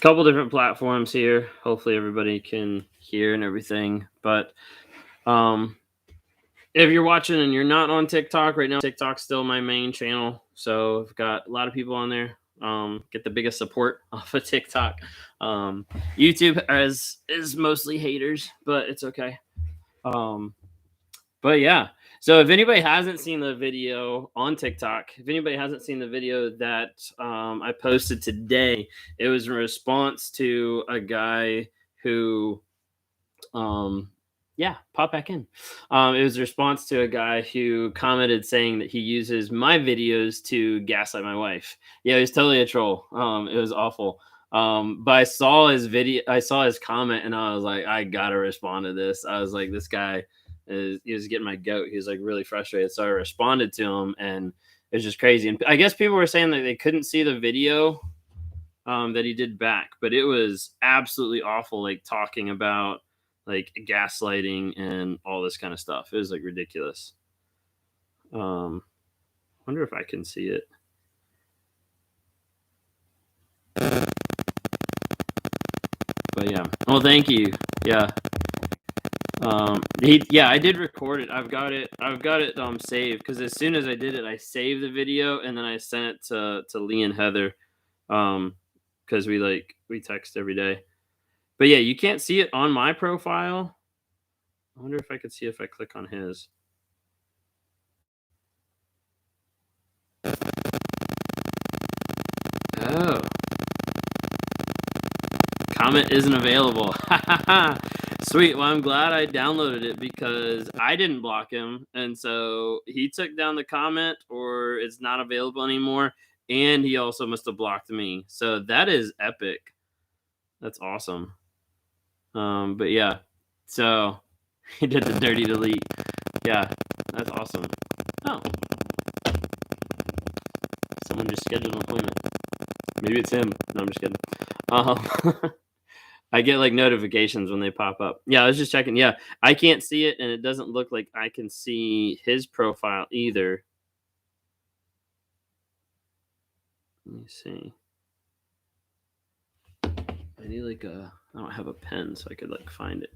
couple different platforms here. Hopefully everybody can hear and everything. But if you're watching and you're not on TikTok right now, TikTok's still my main channel. So I've got a lot of people on there. Get the biggest support off of TikTok. YouTube is mostly haters, but it's okay. But yeah. So if anybody hasn't seen the video on TikTok, if anybody hasn't seen the video that I posted today, it was in response to a guy who yeah, pop back in. It was a response to a guy who commented saying that he uses my videos to gaslight my wife. Yeah, he was totally a troll. It was awful. But I saw his video, I saw his comment, and I was like, I gotta respond to this. I was like, this guy he was getting my goat. He was like really frustrated. So I responded to him, and it was just crazy. And I guess people were saying that they couldn't see the video that he did back, but it was absolutely awful, like talking about like gaslighting and all this kind of stuff. It was like ridiculous. Wonder if I can see it. But yeah. Well, thank you. Yeah. I did record it. I've got it saved, because as soon as I did it, I saved the video and then I sent it to Lee and Heather. Because we text every day. But yeah, you can't see it on my profile. I wonder if I could see if I click on his. Oh. Comment isn't available. Sweet. Well, I'm glad I downloaded it, because I didn't block him. And so he took down the comment, or it's not available anymore. And he also must have blocked me. So that is epic. That's awesome. But yeah. So he did the dirty delete. Yeah, that's awesome. Oh. Someone just scheduled an appointment. Maybe it's him. No, I'm just kidding. I get like notifications when they pop up. Yeah, I was just checking. Yeah, I can't see it, and it doesn't look like I can see his profile either. Let me see. I need like I don't have a pen, so I could like find it.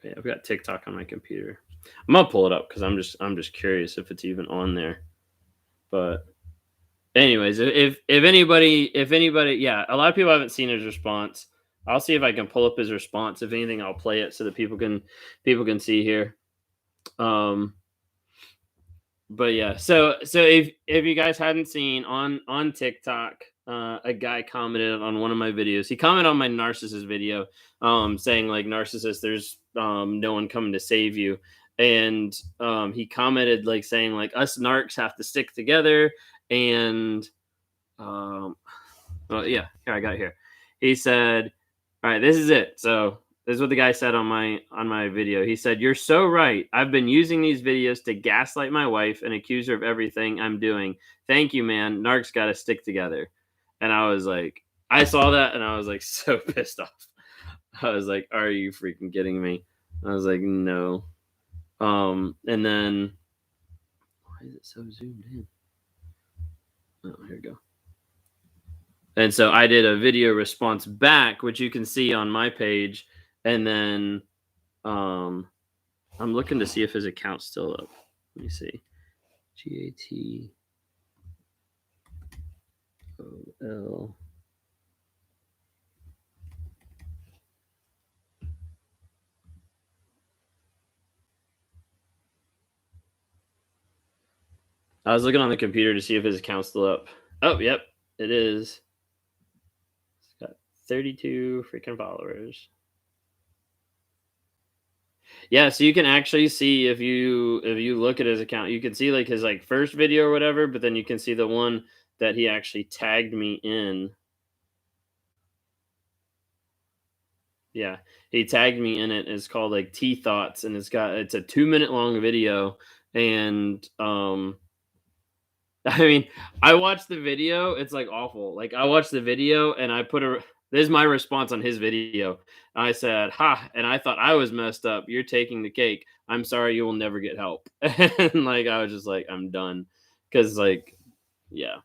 Okay, I've got TikTok on my computer. I'm gonna pull it up because I'm just curious if it's even on there. But anyways, if anybody, yeah, a lot of people haven't seen his response. I'll see if I can pull up his response. If anything, I'll play it so that people can see here. But yeah, so if you guys hadn't seen on TikTok, a guy commented on one of my videos. He commented on my narcissist video, saying like, Narcissist, there's no one coming to save you. And he commented like saying like, us narcs have to stick together. And well, yeah, here, I got it here. He said, all right, this is it. So this is what the guy said on my video. He said, "You're so right. I've been using these videos to gaslight my wife and accuse her of everything I'm doing. Thank you, man. Narcs got to stick together." And I was like, I saw that and I was like so pissed off. I was like, are you freaking kidding me? I was like, no. And then why is it so zoomed in? Oh, here we go. And so I did a video response back, which you can see on my page. And then I'm looking to see if his account's still up. Let me see. GATOL. I was looking on the computer to see if his account's still up. Oh, yep, it is. It's got 32 freaking followers. Yeah, so you can actually see if you look at his account, you can see like his like first video or whatever, but then you can see the one that he actually tagged me in. Yeah, he tagged me in it. It's called like Tea Thoughts, and it's a 2-minute long video. And I mean, I watched the video. It's like awful. Like I watched the video and I this is my response on his video. I said, "Ha!" And I thought I was messed up. You're taking the cake. I'm sorry. You will never get help. And like I was just like, I'm done, because like, yeah,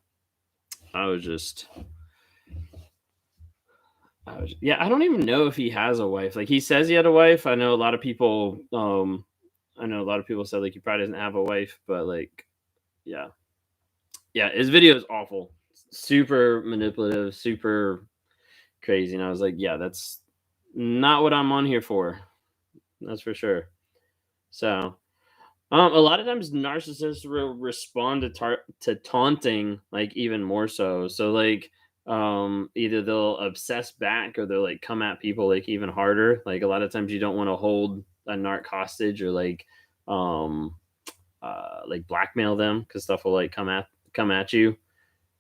I was just. Yeah, I don't even know if he has a wife. Like he says he had a wife. I know a lot of people. I know a lot of people said like he probably doesn't have a wife, but like, yeah, yeah, his video is awful, super manipulative, super crazy, and I was like, yeah, that's not what I'm on here for. That's for sure. So, a lot of times narcissists will respond to to taunting like even more so. So like either they'll obsess back or they'll like come at people like even harder. Like a lot of times you don't want to hold a narc hostage or um like blackmail them because stuff will like come at you.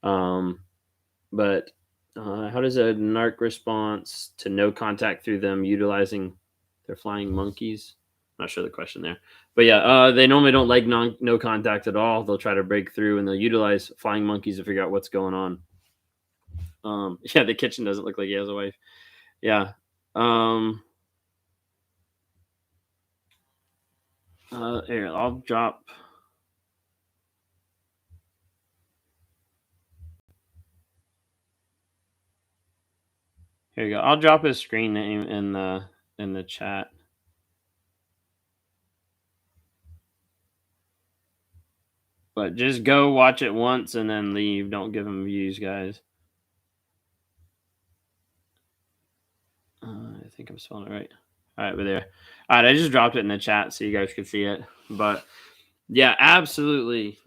Um but how does a narc response to no contact through them utilizing their flying monkeys? Not sure the question there, but yeah, they normally don't like no contact at all. They'll try to break through and they'll utilize flying monkeys to figure out what's going on. Yeah, the kitchen doesn't look like he has a wife. Yeah. Um, Here, I'll drop. Here you go. I'll drop his screen name in the chat. But just go watch it once and then leave. Don't give him views, guys. I think I'm spelling it right. All right, we're there. All right, I just dropped it in the chat so you guys could see it. But yeah, absolutely.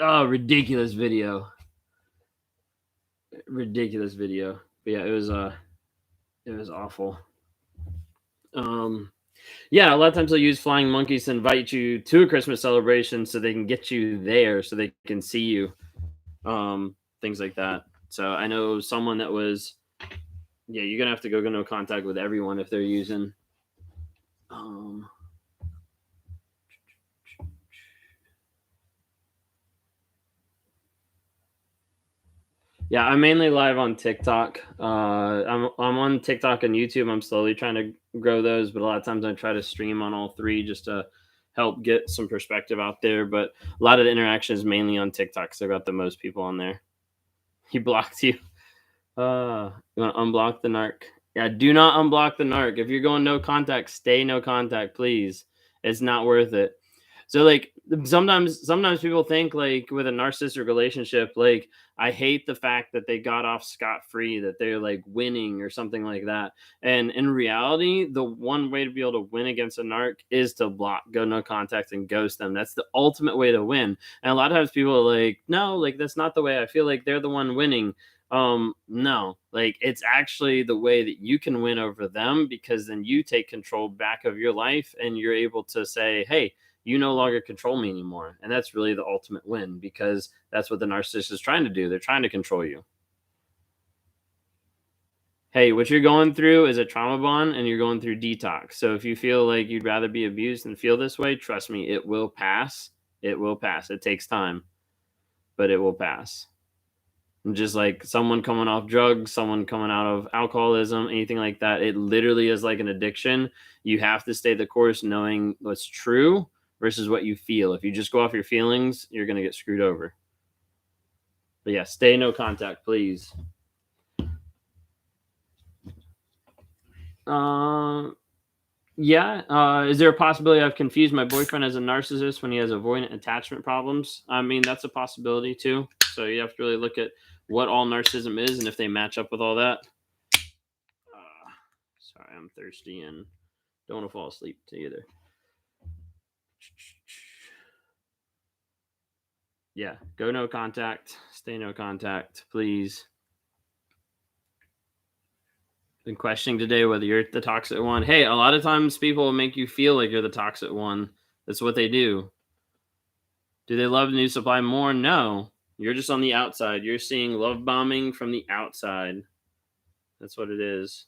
Oh, ridiculous video. Ridiculous video. But yeah, it was awful. Yeah, a lot of times they'll use flying monkeys to invite you to a Christmas celebration so they can get you there so they can see you. Things like that. So I know someone that was, yeah, you're gonna have to go no contact with everyone if they're using um yeah, I'm mainly live on TikTok. I'm on TikTok and YouTube. I'm slowly trying to grow those, but a lot of times I try to stream on all three just to help get some perspective out there. But a lot of the interaction is mainly on TikTok because I've got the most people on there. He blocked you. You want to unblock the narc? Yeah, do not unblock the narc. If you're going no contact, stay no contact, please. It's not worth it. So like sometimes people think like with a narcissistic relationship, like I hate the fact that they got off scot free, that they're like winning or something like that. And in reality, the one way to be able to win against a narc is to block, go no contact, and ghost them. That's the ultimate way to win. And a lot of times people are like, no, like that's not the way. I feel like they're the one winning. No, like it's actually the way that you can win over them because then you take control back of your life and you're able to say, hey, you no longer control me anymore. And that's really the ultimate win because that's what the narcissist is trying to do. They're trying to control you. Hey, what you're going through is a trauma bond and you're going through detox. So if you feel like you'd rather be abused than feel this way, trust me, it will pass. It will pass. It takes time, but it will pass. Just like someone coming off drugs, someone coming out of alcoholism, anything like that, it literally is like an addiction. You have to stay the course knowing what's true versus what you feel. If you just go off your feelings, you're going to get screwed over. But yeah, stay no contact, please. Yeah. Is there a possibility I've confused my boyfriend as a narcissist when he has avoidant attachment problems? I mean, that's a possibility too. So you have to really look at what all narcissism is and if they match up with all that. Sorry, I'm thirsty and don't want to fall asleep to either. Yeah, go no contact, stay no contact, please. Been questioning today whether you're the toxic one. Hey, a lot of times people will make you feel like you're the toxic one. That's what they do. Do they love the new supply more? No. You're just on the outside. You're seeing love bombing from the outside. That's what it is.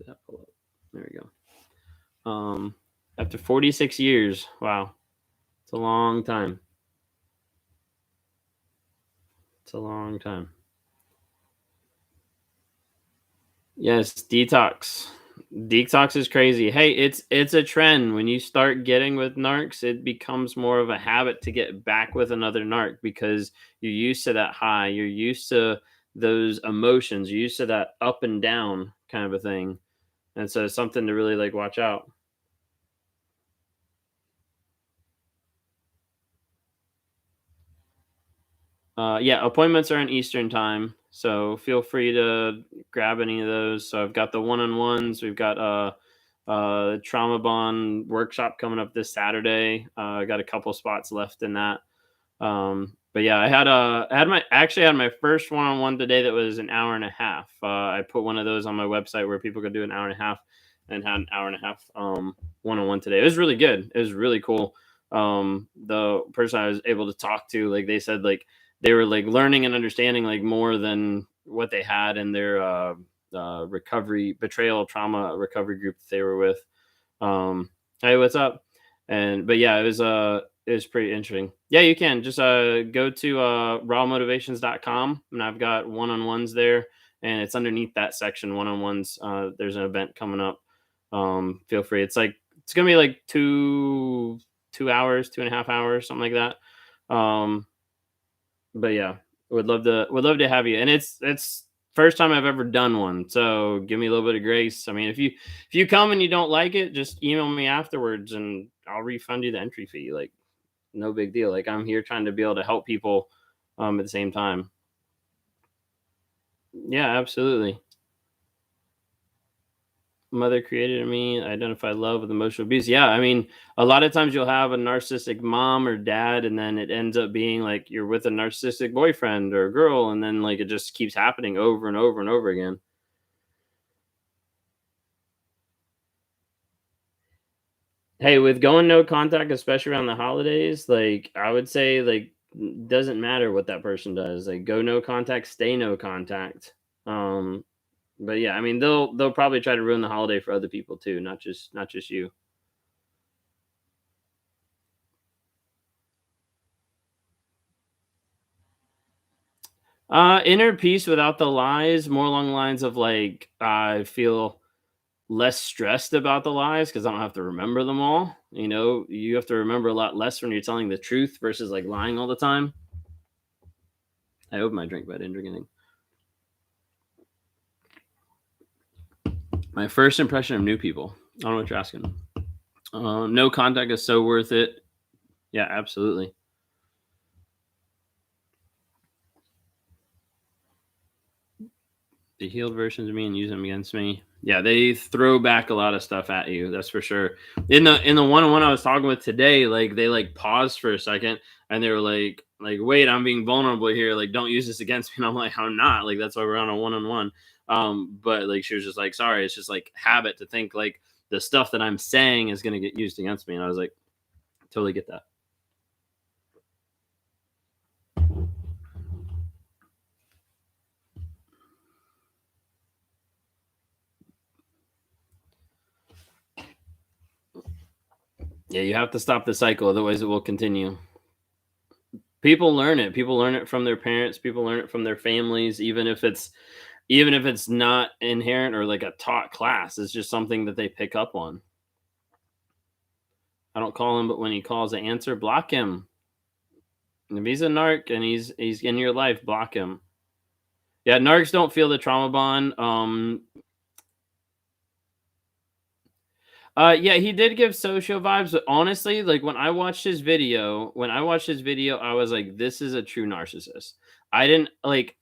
There we go. After 46 years. Wow. It's a long time. It's a long time. Yes, detox. Detox is crazy. Hey, it's a trend. When you start getting with narcs, it becomes more of a habit to get back with another narc because you're used to that high. You're used to those emotions. You're used to that up and down kind of a thing. And so it's something to really like watch out. Yeah, appointments are in Eastern time, so feel free to grab any of those. So I've got the one-on-ones. We've got trauma bond workshop coming up this Saturday. I got a couple spots left in that. But yeah, I had my first one-on-one today that was an hour and a half. I put one of those on my website where people could do an hour and a half, and had an hour and a half one-on-one today. It was really good. It was really cool. The person I was able to talk to, like they said, like they were like learning and understanding like more than what they had in their recovery betrayal trauma recovery group that they were with. Hey, what's up? And but yeah, it was pretty interesting. Yeah, you can just go to rawmotivations.com, and I've got one-on-ones there, and it's underneath that section, one-on-ones. There's an event coming up. Feel free. It's gonna be like 2 hours, 2.5 hours, something like that. But yeah, would love to have you. And it's first time I've ever done one, so give me a little bit of grace. I mean, if you come and you don't like it, just email me afterwards, and I'll refund you the entry fee. Like, no big deal. Like, I'm here trying to be able to help people at the same time. Yeah, absolutely. Mother created in me, identify love with emotional abuse. Yeah, I mean, a lot of times you'll have a narcissistic mom or dad, and then it ends up being like you're with a narcissistic boyfriend or girl, and then like it just keeps happening over and over and over again. Hey, with going no contact, especially around the holidays, like I would say, like doesn't matter what that person does. Like, go no contact, stay no contact. Um, but yeah, I mean, they'll probably try to ruin the holiday for other people too, not just you. Inner peace without the lies, more along the lines of like I feel less stressed about the lies because I don't have to remember them all. You know, you have to remember a lot less when you're telling the truth versus like lying all the time. I opened my drink, but I didn't drink anything. My first impression of new people. I don't know what you're asking. No contact is so worth it. Yeah, absolutely. The healed versions of me and use them against me. Yeah, they throw back a lot of stuff at you. That's for sure. In the one-on-one I was talking with today, like they like paused for a second, and they were like wait, I'm being vulnerable here. Like, don't use this against me. And I'm like, I'm not. Like, that's why we're on a one-on-one. But like she was just like, sorry, it's just like habit to think like the stuff that I'm saying is gonna get used against me. And I was like, totally get that. Yeah, you have to stop the cycle, otherwise it will continue. People learn it. People learn it from their parents. People learn it from their families, even if it's not inherent or like a taught class. It's just something that they pick up on. I don't call him, but when he calls, I answer. Block him. And if he's a narc and he's in your life, block him. Yeah, narcs don't feel the trauma bond. Yeah, he did give social vibes, but honestly, like when I watched his video, I was like, this is a true narcissist. I didn't like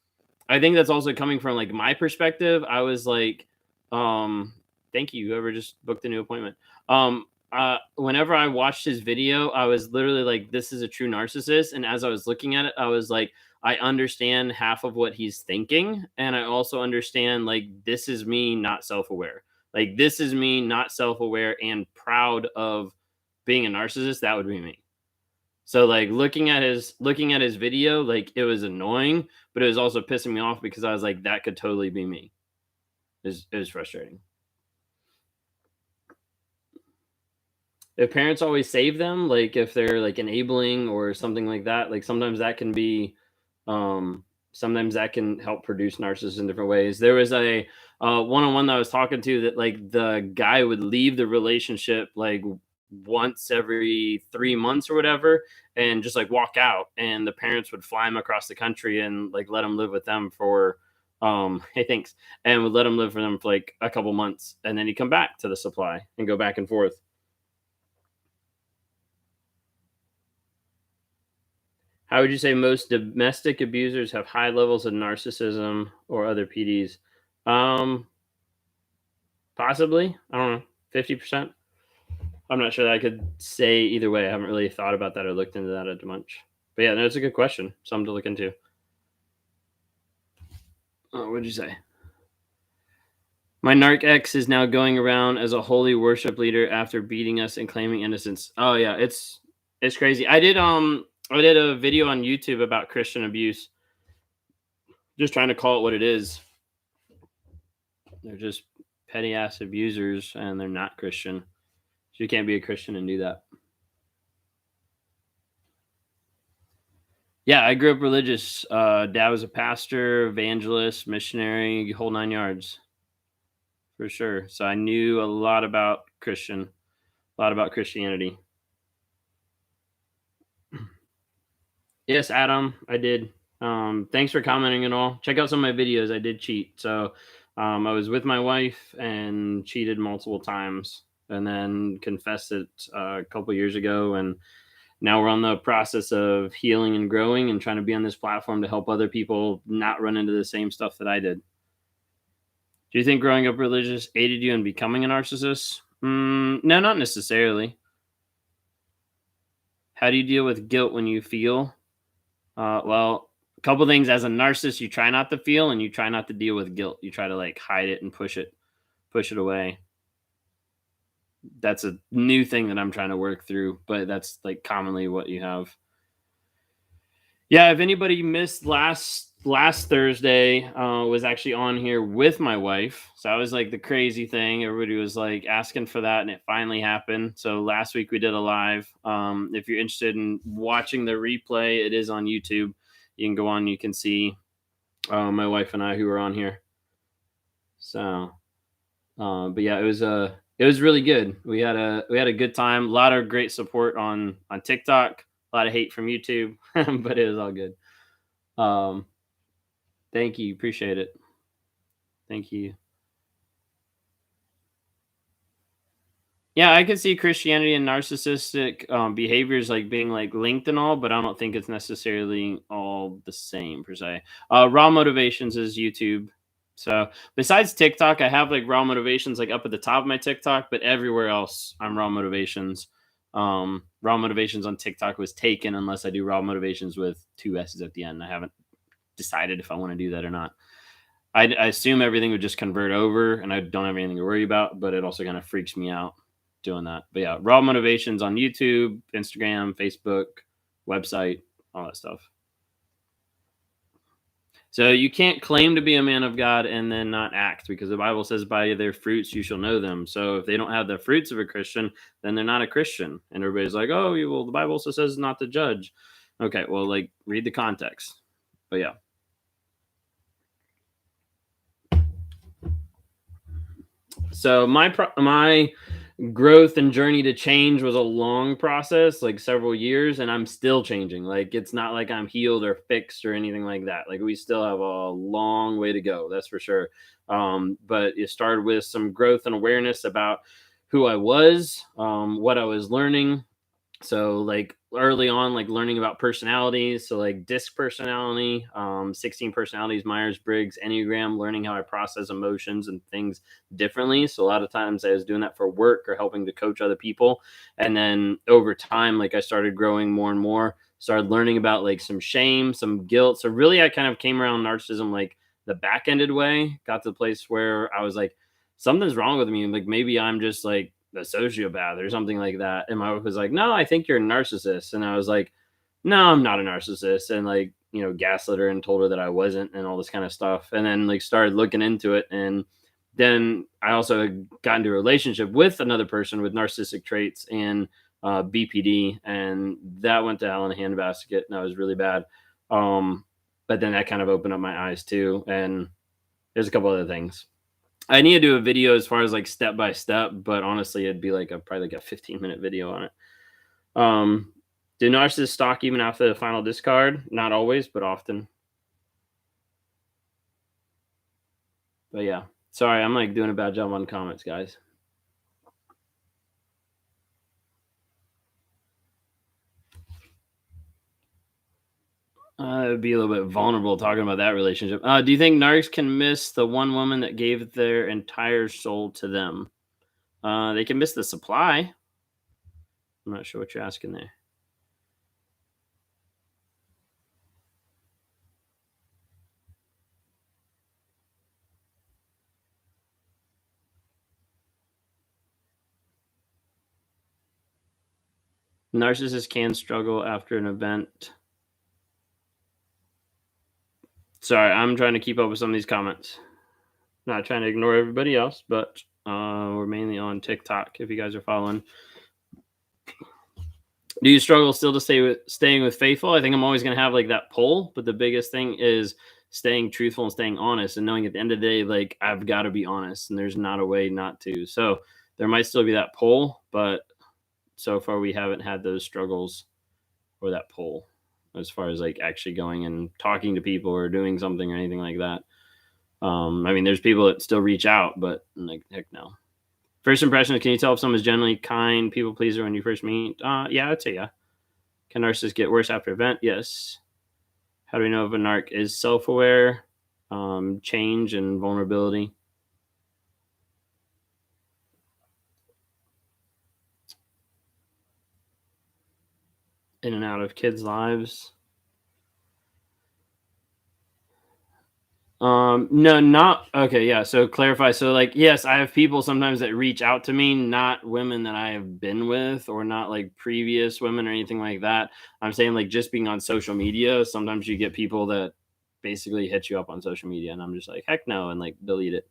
I think that's also coming from like my perspective. I was like, um, thank you, whoever just booked a new appointment. Whenever I watched his video, I was literally like, this is a true narcissist. And as I was looking at it, I was like, I understand half of what he's thinking. And I also understand like this is me not self-aware. Like, this is me not self-aware and proud of being a narcissist. That would be me. So like looking at his video, like it was annoying, but it was also pissing me off because I was like, that could totally be me. It was frustrating. If parents always save them, like if they're like enabling or something like that, like um sometimes that can help produce narcissists in different ways. There was a one-on-one that I was talking to that like the guy would leave the relationship like once every 3 months or whatever, and just like walk out, and the parents would fly him across the country and like let him live with them for Hey, thanks, and would let him live for them for like a couple months, and then he'd come back to the supply and go back and forth. How would you say most domestic abusers have high levels of narcissism or other PDs? Um, Possibly. I don't know. 50%. I'm not sure that I could say either way. I haven't really thought about that or looked into that much. But yeah, no, it's a good question. Something to look into. What'd you say? My narc ex is now going around as a holy worship leader after beating us and claiming innocence. Oh yeah, it's crazy. I did a video on YouTube about Christian abuse, just trying to call it what it is. They're just petty ass abusers and they're not Christian. So you can't be a Christian and do that. Yeah, I grew up religious. Dad was a pastor, evangelist, missionary, whole nine yards for sure. So I knew a lot about a lot about Christianity. Yes, Adam, I did. Thanks for commenting and all. Check out some of my videos. I did cheat. So I was with my wife and cheated multiple times and then confessed it a couple years ago. And now we're on the process of healing and growing and trying to be on this platform to help other people not run into the same stuff that I did. Do you think growing up religious aided you in becoming a narcissist? No, not necessarily. How do you deal with guilt when you feel? Well, a couple things. As a narcissist, you try not to feel, and you try not to deal with guilt. You try to like hide it and push it away. That's a new thing that I'm trying to work through, but that's like commonly what you have. Yeah, if anybody missed last Thursday, was actually on here with my wife. So that was like the crazy thing. Everybody was like asking for that, and it finally happened. So last week we did a live. If you're interested in watching the replay, it is on YouTube. You can go on. You can see my wife and I who were on here. So, but yeah, it was really good. We had a good time. A lot of great support on TikTok. A lot of hate from YouTube, but it was all good. Um, Thank you. Appreciate it. Thank you. Yeah, I could see Christianity and narcissistic behaviors like being like linked and all, but I don't think it's necessarily all the same per se. Raw motivations is YouTube. So besides TikTok, I have like raw motivations like up at the top of my TikTok, but everywhere else I'm raw motivations. Raw motivations on TikTok was taken unless I do raw motivations with two S's at the end. I haven't decided if I want to do that or not. I assume everything would just convert over and I don't have anything to worry about, but it also kind of freaks me out doing that. But yeah, raw motivations on YouTube, Instagram, Facebook, website, all that stuff. So you can't claim to be a man of God and then not act because the Bible says by their fruits you shall know them. So if they don't have the fruits of a Christian, then they're not a Christian. And everybody's like, oh, well, the Bible also says not to judge. Okay, well, like read the context. But yeah. So my growth and journey to change was a long process, like several years, and I'm still changing. Like it's not like I'm healed or fixed or anything like that. Like we still have a long way to go, that's for sure. But it started with some growth and awareness about who I was, what I was learning, so like early on like learning about personalities, so like disc personality, 16 personalities, Myers-Briggs, Enneagram, learning how I process emotions and things differently. So a lot of times I was doing that for work or helping to coach other people, and then over time like I started growing more and more, started learning about like some shame, some guilt. So really I kind of came around narcissism like the back-ended way, got to the place where I was like, something's wrong with me, like maybe I'm just like a sociopath or something like that. And my wife was like, no, I think you're a narcissist. And I was like, no, I'm not a narcissist. And like, you know, gaslit her and told her that I wasn't and all this kind of stuff. And then like started looking into it. And then I also got into a relationship with another person with narcissistic traits and BPD. And that went to hell in a handbasket. And that was really bad. But then that kind of opened up my eyes too. And there's a couple other things. I need to do a video as far as like step by step, but honestly, it'd be like probably like a 15-minute video on it. Do narcissists stalk even after the final discard? Not always, but often. But yeah, sorry, I'm like doing a bad job on comments, guys. It would be a little bit vulnerable talking about that relationship. Do you think narcs can miss the one woman that gave their entire soul to them? They can miss the supply. I'm not sure what you're asking there. Narcissists can struggle after an event. Sorry, I'm trying to keep up with some of these comments. Not trying to ignore everybody else, but we're mainly on TikTok if you guys are following. Do you struggle still to staying with faithful? I think I'm always going to have like that pull, but the biggest thing is staying truthful and staying honest and knowing at the end of the day, like I've got to be honest and there's not a way not to. So there might still be that pull, but so far we haven't had those struggles or that pull as far as like actually going and talking to people or doing something or anything like that. I mean, there's people that still reach out, but like, heck no. First impression, can you tell if someone's generally kind, people pleaser when you first meet? Yeah, I'd say yeah. Can narcissists get worse after event? Yes. How do we know if a narc is self-aware? Change and vulnerability. In and out of kids' lives. No, not okay. Yeah. So clarify. So, like, yes, I have people sometimes that reach out to me, not women that I have been with or not like previous women or anything like that. I'm saying, like, just being on social media. Sometimes you get people that basically hit you up on social media, and I'm just like, heck no, and like delete it.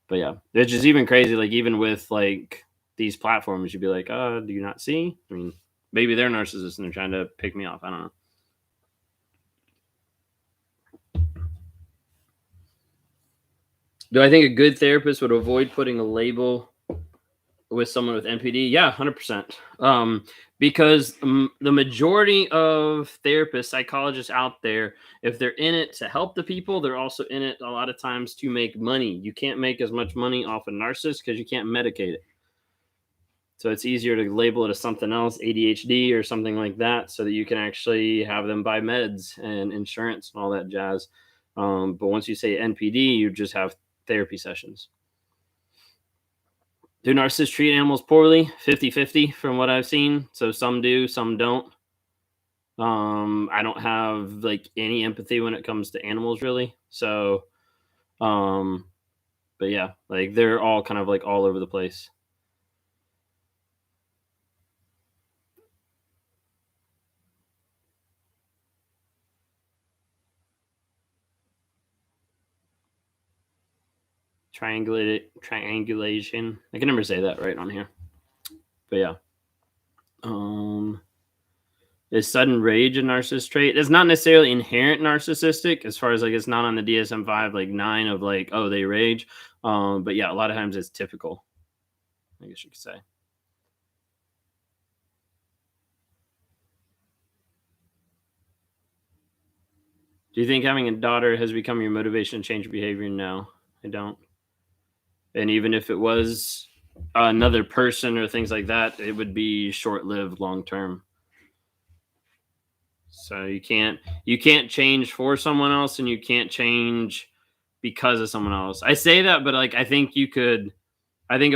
But yeah, it's just even crazy. Like, even with like these platforms, you'd be like, do you not see? I mean, maybe they're narcissists and they're trying to pick me off. I don't know. Do I think a good therapist would avoid putting a label with someone with NPD? Yeah, 100%. Because the majority of therapists, psychologists out there, if they're in it to help the people, they're also in it a lot of times to make money. You can't make as much money off a narcissist because you can't medicate it. So it's easier to label it as something else, ADHD or something like that, so that you can actually have them buy meds and insurance and all that jazz. But once you say NPD, you just have therapy sessions. Do narcissists treat animals poorly? 50-50 from what I've seen. So some do, some don't. I don't have like any empathy when it comes to animals really. So but yeah, like they're all kind of like all over the place. Triangulation. I can never say that right on here. But yeah. Is sudden rage a narcissist trait? It's not necessarily inherent narcissistic as far as like it's not on the DSM-5 like 9 of like, oh, they rage. But yeah, a lot of times it's typical, I guess you could say. Do you think having a daughter has become your motivation to change your behavior? No, I don't. And even if it was another person or things like that, it would be short-lived long term. So you can't change for someone else and you can't change because of someone else. I say that, but like I think a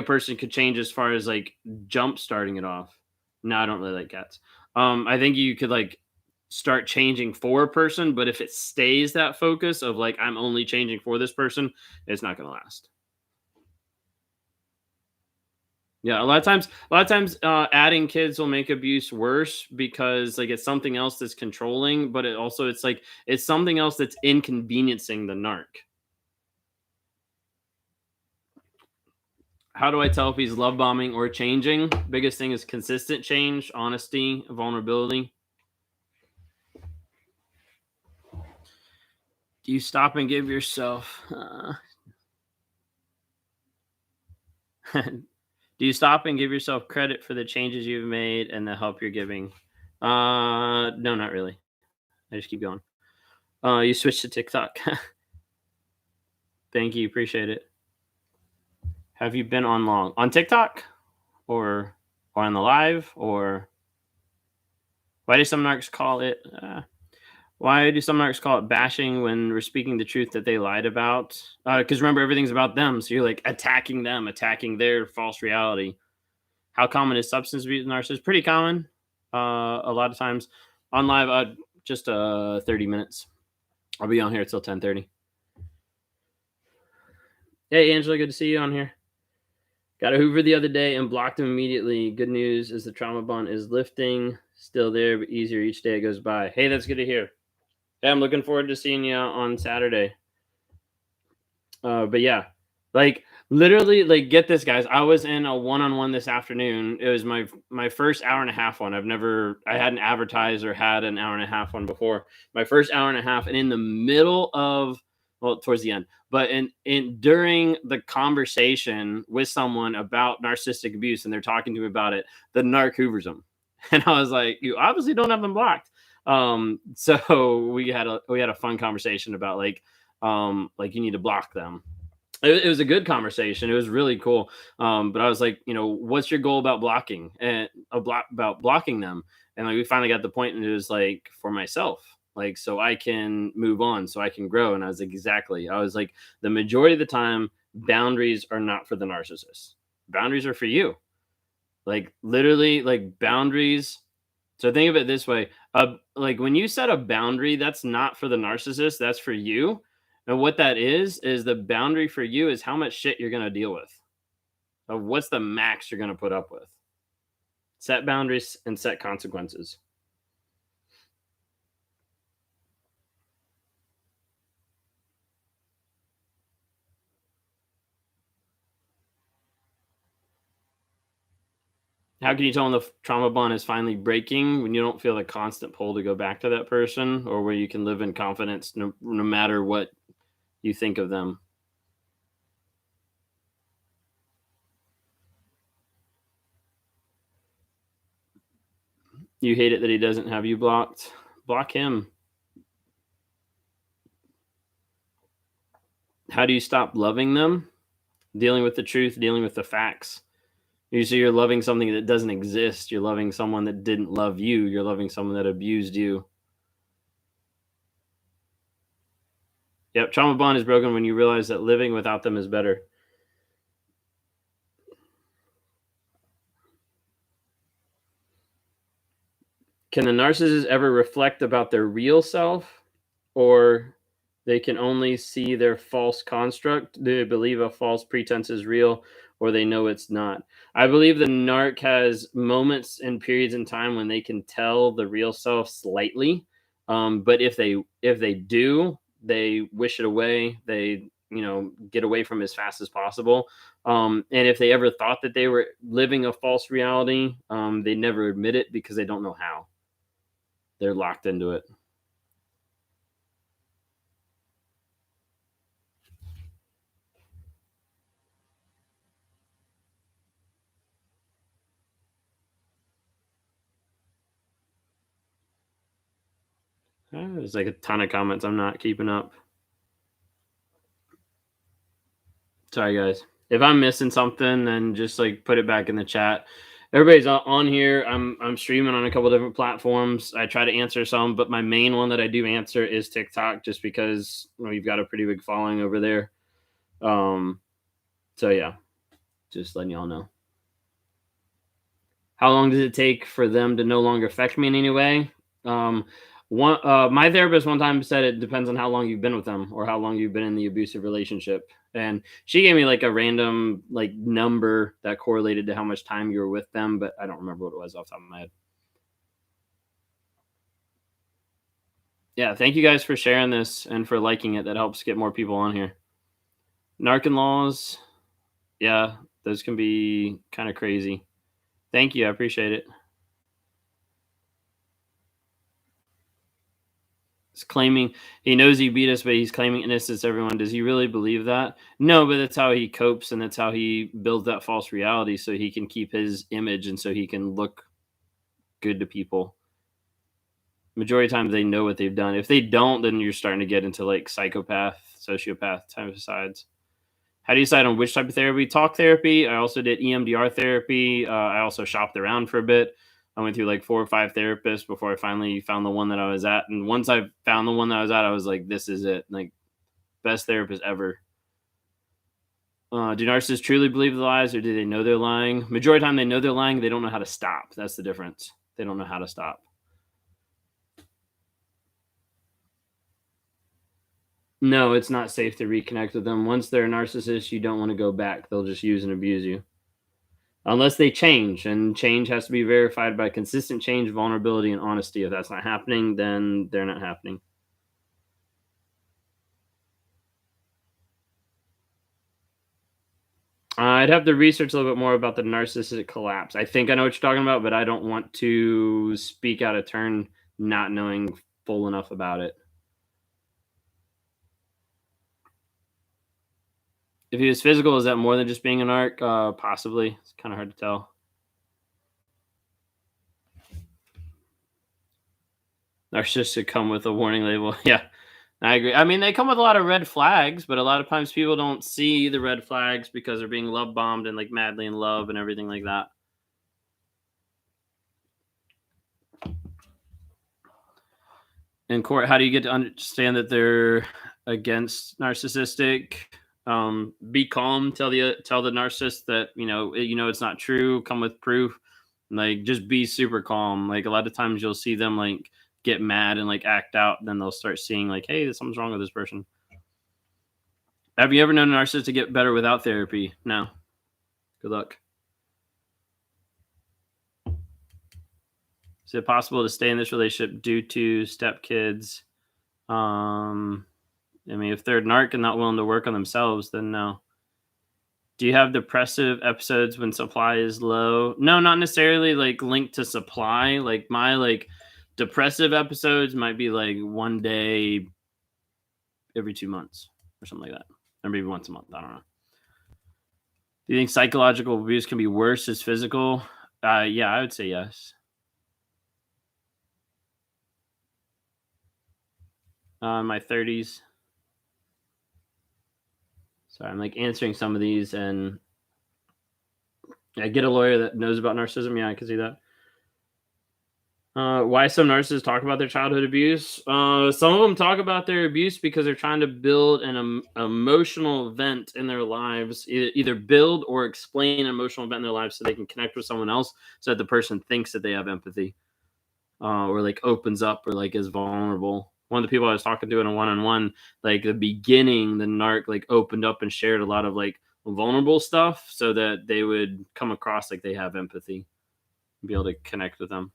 person could change as far as like jump starting it off. No, I don't really like cats. I think you could like start changing for a person, but if it stays that focus of like I'm only changing for this person, it's not gonna last. Yeah, a lot of times, adding kids will make abuse worse because like it's something else that's controlling, but it's like it's something else that's inconveniencing the narc. How do I tell if he's love bombing or changing? Biggest thing is consistent change, honesty, vulnerability. Do you stop and give yourself? Do you stop and give yourself credit for the changes you've made and the help you're giving? No, not really. I just keep going. You switch to TikTok. Thank you. Appreciate it. Have you been on long on TikTok or on the live or why do some narcs call it? Why do some narcs call it bashing when we're speaking the truth that they lied about? Because remember, everything's about them. So you're like attacking them, attacking their false reality. How common is substance abuse in narcissists? Pretty common. A lot of times on live, just 30 minutes. I'll be on here till 10:30. Hey, Angela, good to see you on here. Got a Hoover the other day and blocked him immediately. Good news is the trauma bond is lifting. Still there, but easier each day it goes by. Hey, that's good to hear. Yeah, I'm looking forward to seeing you on Saturday. But yeah, like literally, like get this, guys. I was in a one-on-one this afternoon. It was my first hour and a half one. I hadn't advertised or had an hour and a half one before. My first hour and a half, and in the middle of well, towards the end, but in during the conversation with someone about narcissistic abuse, and they're talking to me about it, the narc hoovers them, and I was like, you obviously don't have them blocked. So we had a fun conversation about like you need to block them. It was a good conversation. It was really cool. But I was like, what's your goal about blocking and about blocking them? And like we finally got the point, and it was like for myself, like so I can move on, so I can grow. And I was like, exactly. I was like, the majority of the time, boundaries are not for the narcissist. Boundaries are for you. Like literally, like boundaries. So think of it this way: like when you set a boundary, that's not for the narcissist. That's for you. And what that is the boundary for you is how much shit you're gonna deal with. Of what's the max you're gonna put up with. Set boundaries and set consequences. How can you tell when the trauma bond is finally breaking when you don't feel the constant pull to go back to that person, or where you can live in confidence no matter what you think of them? You hate it that he doesn't have you blocked. Block him. How do you stop loving them? Dealing with the truth, dealing with the facts. Usually you're loving something that doesn't exist. You're loving someone that didn't love you. You're loving someone that abused you. Yep, trauma bond is broken when you realize that living without them is better. Can the narcissist ever reflect about their real self, or they can only see their false construct? Do they believe a false pretense is real, or they know it's not? I believe the narc has moments and periods in time when they can tell the real self slightly. But if they do, they wish it away. They get away from it as fast as possible. And if they ever thought that they were living a false reality, they never admit it because they don't know how. They're locked into it. There's like a ton of comments. I'm not keeping up. Sorry, guys. If I'm missing something, then just like put it back in the chat. Everybody's on here. I'm streaming on a couple different platforms. I try to answer some, but my main one that I do answer is TikTok, just because we've got a pretty big following over there. So yeah, just letting y'all know. How long does it take for them to no longer affect me in any way? My therapist one time said it depends on how long you've been with them or how long you've been in the abusive relationship. And she gave me like a random like number that correlated to how much time you were with them, but I don't remember what it was off the top of my head. Yeah, thank you guys for sharing this and for liking it. That helps get more people on here. Narcan laws, yeah, those can be kind of crazy. Thank you, I appreciate it. He's claiming he knows he beat us, but he's claiming innocence. Everyone, does he really believe that? No, but that's how he copes, and that's how he builds that false reality, so he can keep his image, and so he can look good to people. Majority of times, they know what they've done. If they don't, then you're starting to get into like psychopath sociopath type of sides. How do you decide on which type of therapy? Talk therapy. I also did EMDR therapy. I also shopped around for a bit. I went through like 4 or 5 therapists before I finally found the one that I was at. And once I found the one that I was at, I was like, this is it. Like, best therapist ever. Do narcissists truly believe the lies, or do they know they're lying? Majority of the time they know they're lying. They don't know how to stop. That's the difference. They don't know how to stop. No, it's not safe to reconnect with them. Once they're a narcissist, you don't want to go back. They'll just use and abuse you. Unless they change, and change has to be verified by consistent change, vulnerability, and honesty. If that's not happening, then they're not happening. I'd have to research a little bit more about the narcissistic collapse. I think I know what you're talking about, but I don't want to speak out of turn not knowing full enough about it. If he was physical, is that more than just being an narc? Possibly. It's kind of hard to tell. Narcissists come with a warning label. Yeah, I agree. I mean, they come with a lot of red flags, but a lot of times people don't see the red flags because they're being love bombed and like madly in love and everything like that. In court, how do you get to understand that they're against narcissistic? Be calm. Tell the narcissist that you know it's not true. Come with proof. Like, just be super calm. Like, a lot of times you'll see them like get mad and like act out, then they'll start seeing like, hey, something's wrong with this person. Have you ever known a narcissist to get better without therapy? No. Good luck. Is it possible to stay in this relationship due to stepkids? I mean, if they're a narc and not willing to work on themselves, then no. Do you have depressive episodes when supply is low? No, not necessarily like linked to supply. Like, my like depressive episodes might be like one day every 2 months or something like that, or maybe once a month. I don't know. Do you think psychological abuse can be worse as physical? Yeah, I would say yes. My 30s. Sorry, I'm like answering some of these, and I get a lawyer that knows about narcissism. Yeah, I can see that. Why some narcissists talk about their childhood abuse? Some of them talk about their abuse because they're trying to build an emotional event in their lives, either build or explain an emotional event in their lives so they can connect with someone else, so that the person thinks that they have empathy, or like opens up, or like is vulnerable. One of the people I was talking to in a one-on-one, like the beginning, the narc like opened up and shared a lot of like vulnerable stuff so that they would come across like they have empathy and be able to connect with them.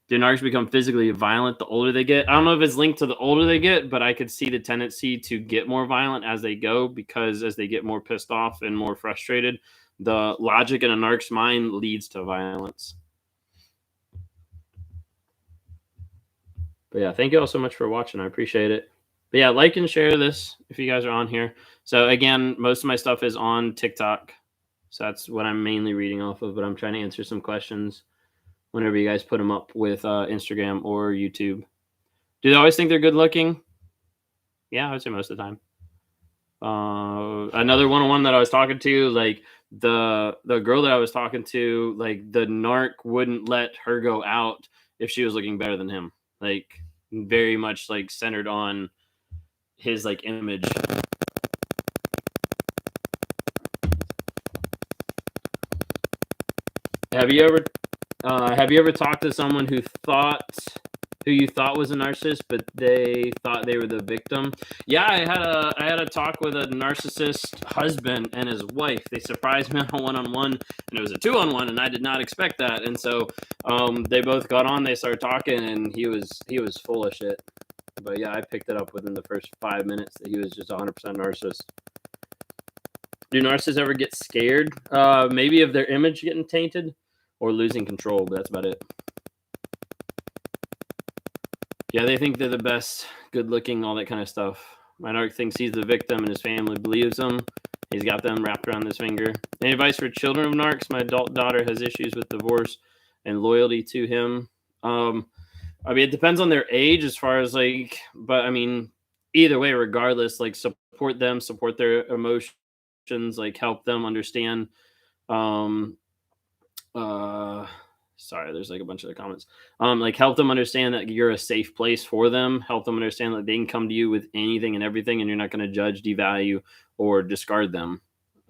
Do narcs become physically violent the older they get? I don't know if it's linked to the older they get, but I could see the tendency to get more violent as they go, because as they get more pissed off and more frustrated, the logic in a narc's mind leads to violence. But yeah, thank you all so much for watching. I appreciate it. But yeah, like and share this if you guys are on here. So again, most of my stuff is on TikTok. So that's what I'm mainly reading off of, but I'm trying to answer some questions whenever you guys put them up with Instagram or YouTube. Do they always think they're good looking? Yeah, I would say most of the time. Another one-on-one that I was talking to, like the girl that I was talking to, like the narc wouldn't let her go out if she was looking better than him. Like, very much like centered on his like image. Have you ever talked to someone who you thought was a narcissist, but they thought they were the victim? Yeah, I had a talk with a narcissist husband and his wife. They surprised me on a one-on-one, and it was a 2-on-1, and I did not expect that. And so they both got on, they started talking, and he was full of shit. But yeah, I picked it up within the first 5 minutes that he was just 100% narcissist. Do narcissists ever get scared? Maybe of their image getting tainted or losing control, but that's about it. Yeah, they think they're the best, good looking, all that kind of stuff. My narc thinks he's the victim and his family believes him. He's got them wrapped around his finger. Any advice for children of narcs? My adult daughter has issues with divorce and loyalty to him. I mean, it depends on their age as far as like, but I mean, either way, regardless, like support them, support their emotions, like help them understand. Um, uh, sorry, there's like a bunch of the comments. Like help them understand that you're a safe place for them. Help them understand that they can come to you with anything and everything, and you're not going to judge, devalue, or discard them.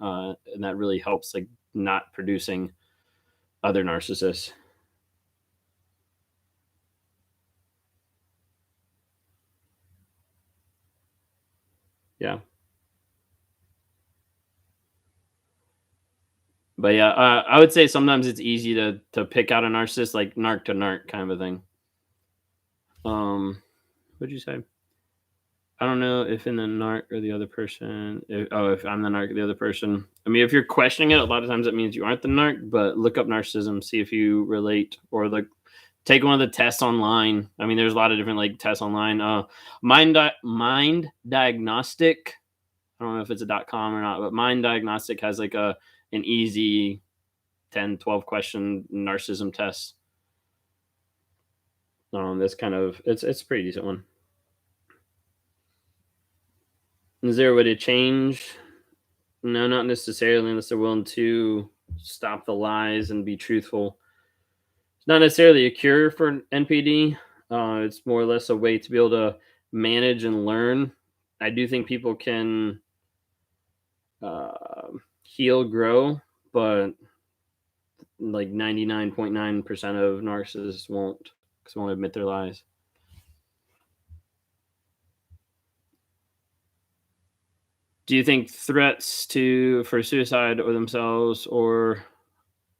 And that really helps, like not producing other narcissists. Yeah. But yeah, I would say sometimes it's easy to pick out a narcissist, like narc to narc kind of a thing. What'd you say? I don't know if in the narc or the other person. If I'm the narc or the other person. I mean, if you're questioning it, a lot of times that means you aren't the narc. But look up narcissism, see if you relate, or like take one of the tests online. I mean, there's a lot of different like tests online. Mind Diagnostic. I don't know if it's a .com or not, but Mind Diagnostic has like an easy 10, 12 question narcissism test. That's kind of it's a pretty decent one. Is there a way to change? No, not necessarily, unless they're willing to stop the lies and be truthful. It's not necessarily a cure for NPD. It's more or less a way to be able to manage and learn. I do think people can heal, grow, but like 99.9% of narcissists won't, because they won't admit their lies. Do you think threats to for suicide or themselves or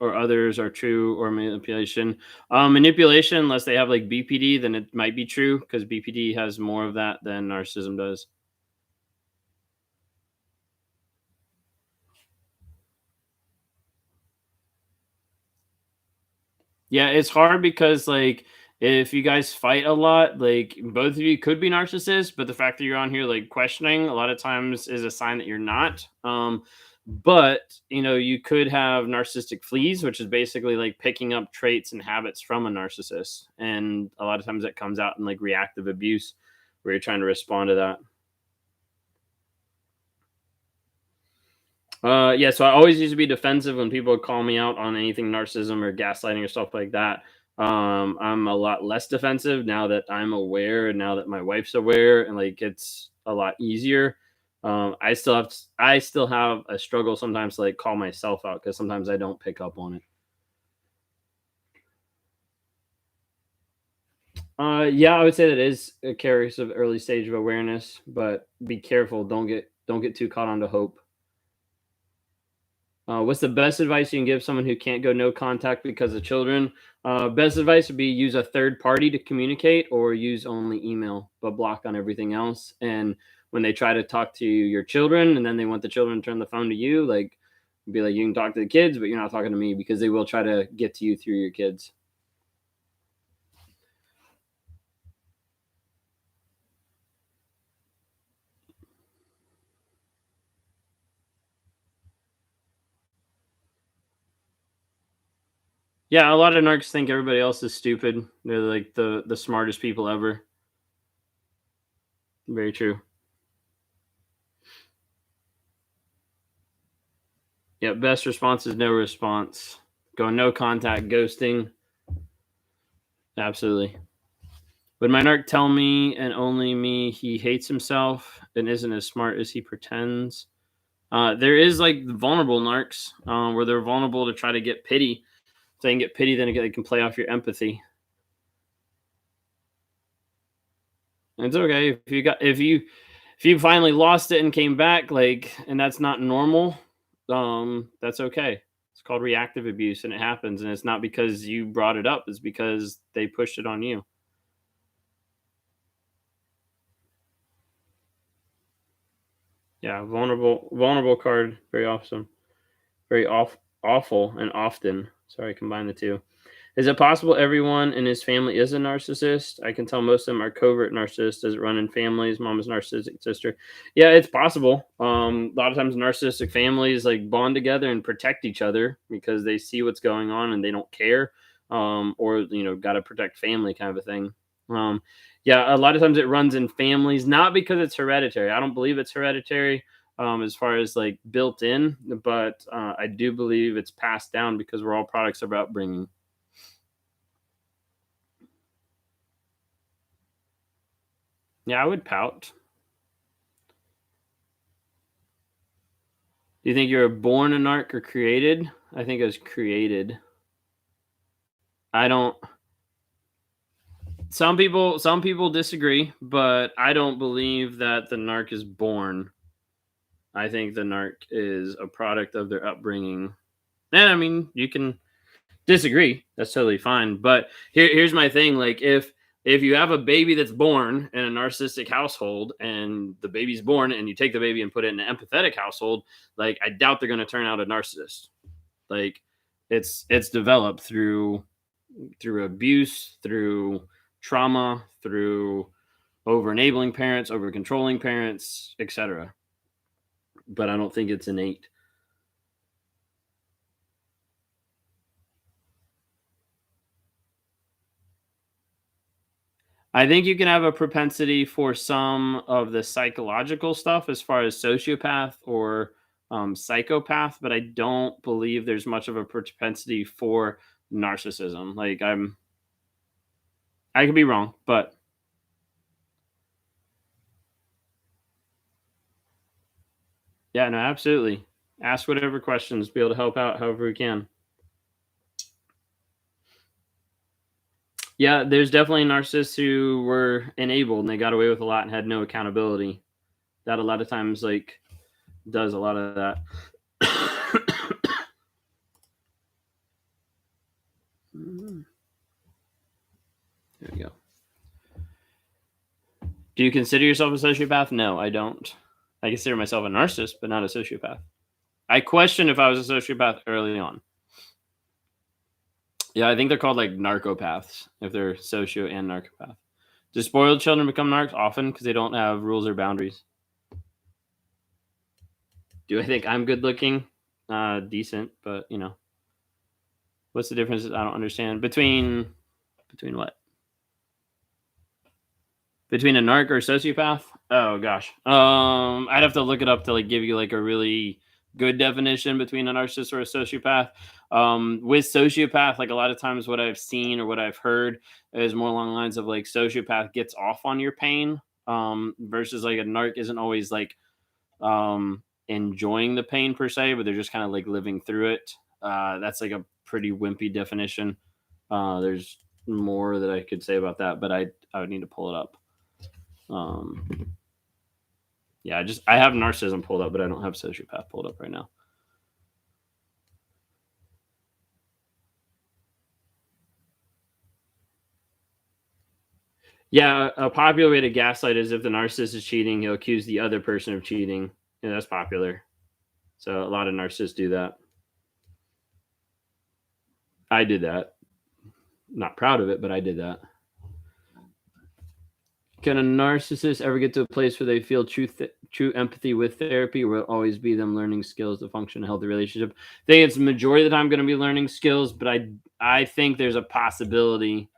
others are true or manipulation? Manipulation, unless they have like BPD, then it might be true because BPD has more of that than narcissism does. Yeah, it's hard because like if you guys fight a lot, like both of you could be narcissists, but the fact that you're on here like questioning a lot of times is a sign that you're not. But you could have narcissistic fleas, which is basically like picking up traits and habits from a narcissist. And a lot of times that comes out in like reactive abuse where you're trying to respond to that. Yeah, so I always used to be defensive when people would call me out on anything narcissism or gaslighting or stuff like that. I'm a lot less defensive now that I'm aware and now that my wife's aware, and like it's a lot easier. I still have a struggle sometimes to like call myself out because sometimes I don't pick up on it. Yeah, I would say that is a carries of early stage of awareness, but be careful. Don't get too caught onto hope. What's the best advice you can give someone who can't go no contact because of children? Best advice would be use a third party to communicate or use only email, but block on everything else. And when they try to talk to your children and then they want the children to turn the phone to you, like be like, you can talk to the kids, but you're not talking to me because they will try to get to you through your kids. Yeah, a lot of narcs think everybody else is stupid. They're like the smartest people ever. Very true. Yeah, best response is no response. Going no contact, ghosting. Absolutely. Would my narc tell me and only me he hates himself and isn't as smart as he pretends? There is like vulnerable narcs where they're vulnerable to try to get pity. If they can get pity, then they can play off your empathy. And it's okay if you finally lost it and came back, like, and that's not normal. That's okay. It's called reactive abuse, and it happens, and it's not because you brought it up. It's because they pushed it on you. Yeah, vulnerable card, very awesome. Very awful and often. Sorry, combine the two. Is it possible everyone in his family is a narcissist? I can tell most of them are covert narcissists. Does it run in families? Mom is narcissistic sister. Yeah, it's possible. A lot of times narcissistic families like bond together and protect each other because they see what's going on and they don't care. Or got to protect family kind of a thing. Yeah, a lot of times it runs in families, not because it's hereditary. I don't believe it's hereditary, as far as like built in, but I do believe it's passed down because we're all products of our upbringing. Yeah, I would pout. Do you think you were born a narc or created? I think it was created. I don't. Some people disagree, but I don't believe that the narc is born. I think the narc is a product of their upbringing. And I mean, you can disagree. That's totally fine. But here's my thing. Like if you have a baby that's born in a narcissistic household and the baby's born and you take the baby and put it in an empathetic household, like I doubt they're gonna turn out a narcissist. Like it's developed through abuse, through trauma, through over enabling parents, over controlling parents, etc. But I don't think it's innate. I think you can have a propensity for some of the psychological stuff as far as sociopath or psychopath, but I don't believe there's much of a propensity for narcissism. Like I could be wrong, but yeah, no, absolutely. Ask whatever questions, be able to help out however we can. Yeah, there's definitely narcissists who were enabled and they got away with a lot and had no accountability. That a lot of times like does a lot of that. There we go. Do you consider yourself a sociopath? No, I don't. I consider myself a narcissist, but not a sociopath. I question if I was a sociopath early on. Yeah, I think they're called like narcopaths if they're socio and narcopath. Do spoiled children become narcs often because they don't have rules or boundaries? Do I think I'm good looking? Decent, but what's the difference? I don't understand between what? Between a narc or a sociopath? Oh gosh. I'd have to look it up to like give you like a really good definition between a narcissist or a sociopath. With sociopath, like a lot of times what I've seen or what I've heard is more along the lines of like sociopath gets off on your pain. Versus like a narc isn't always like enjoying the pain per se, but they're just kind of like living through it. That's like a pretty wimpy definition. There's more that I could say about that, but I would need to pull it up. Yeah, I have narcissism pulled up, but I don't have sociopath pulled up right now. Yeah, a popular way to gaslight is if the narcissist is cheating, he'll accuse the other person of cheating. Yeah, that's popular. So a lot of narcissists do that. I did that. Not proud of it, but I did that. Can a narcissist ever get to a place where they feel true empathy with therapy, or will it always be them learning skills to function in a healthy relationship? I think it's the majority of the time going to be learning skills, but I think there's a possibility.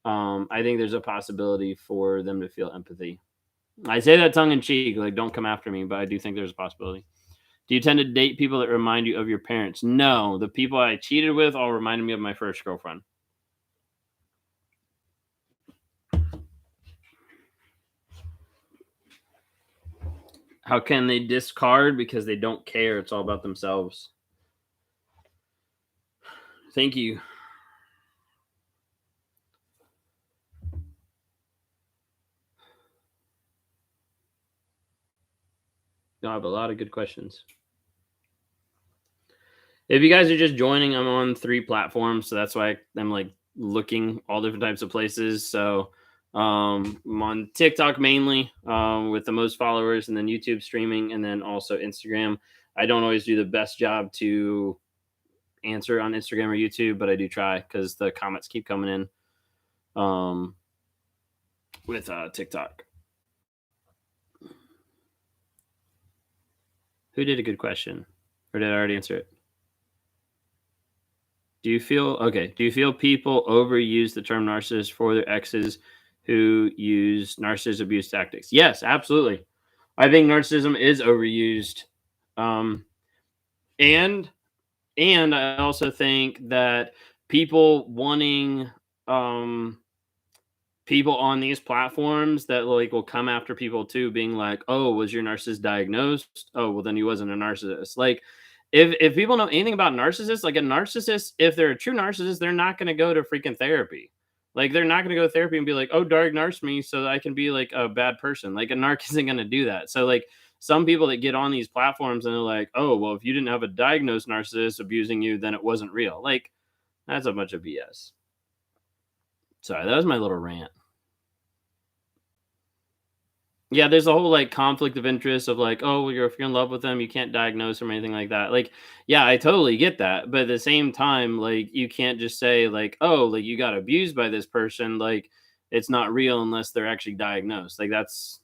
I think there's a possibility for them to feel empathy. I say that tongue in cheek, like don't come after me, but I do think there's a possibility. Do you tend to date people that remind you of your parents? No, the people I cheated with all reminded me of my first girlfriend. How can they discard? Because they don't care. It's all about themselves. Thank you. I have a lot of good questions. If you guys are just joining, I'm on 3 platforms, so that's why I'm like looking all different types of places. So I'm on TikTok mainly with the most followers, and then YouTube streaming, and then also Instagram. I don't always do the best job to answer on Instagram or YouTube, but I do try because the comments keep coming in with TikTok. Who did a good question? Or did I already answer it? Do you feel people overuse the term narcissist for their exes who use narcissist abuse tactics. Yes, absolutely. I think narcissism is overused. Um, and I also think that people wanting um people on these platforms that like will come after people too, being like, "Oh, was your narcissist diagnosed? Oh, well then he wasn't a narcissist." Like, if people know anything about narcissists, like a narcissist, if they're a true narcissist, they're not going to go to freaking therapy. Like, they're not going to go to therapy and be like, "Oh, diagnose me so that I can be like a bad person." Like, a narc isn't going to do that. So, like, some people that get on these platforms and they're like, "Oh, well, if you didn't have a diagnosed narcissist abusing you, then it wasn't real." Like, that's a bunch of BS. Sorry, that was my little rant. Yeah, there's a whole like conflict of interest of like, oh, well, if you're in love with them, you can't diagnose them or anything like that. Like, yeah, I totally get that. But at the same time, like, you can't just say, like, oh, like you got abused by this person. Like, it's not real unless they're actually diagnosed. Like, that's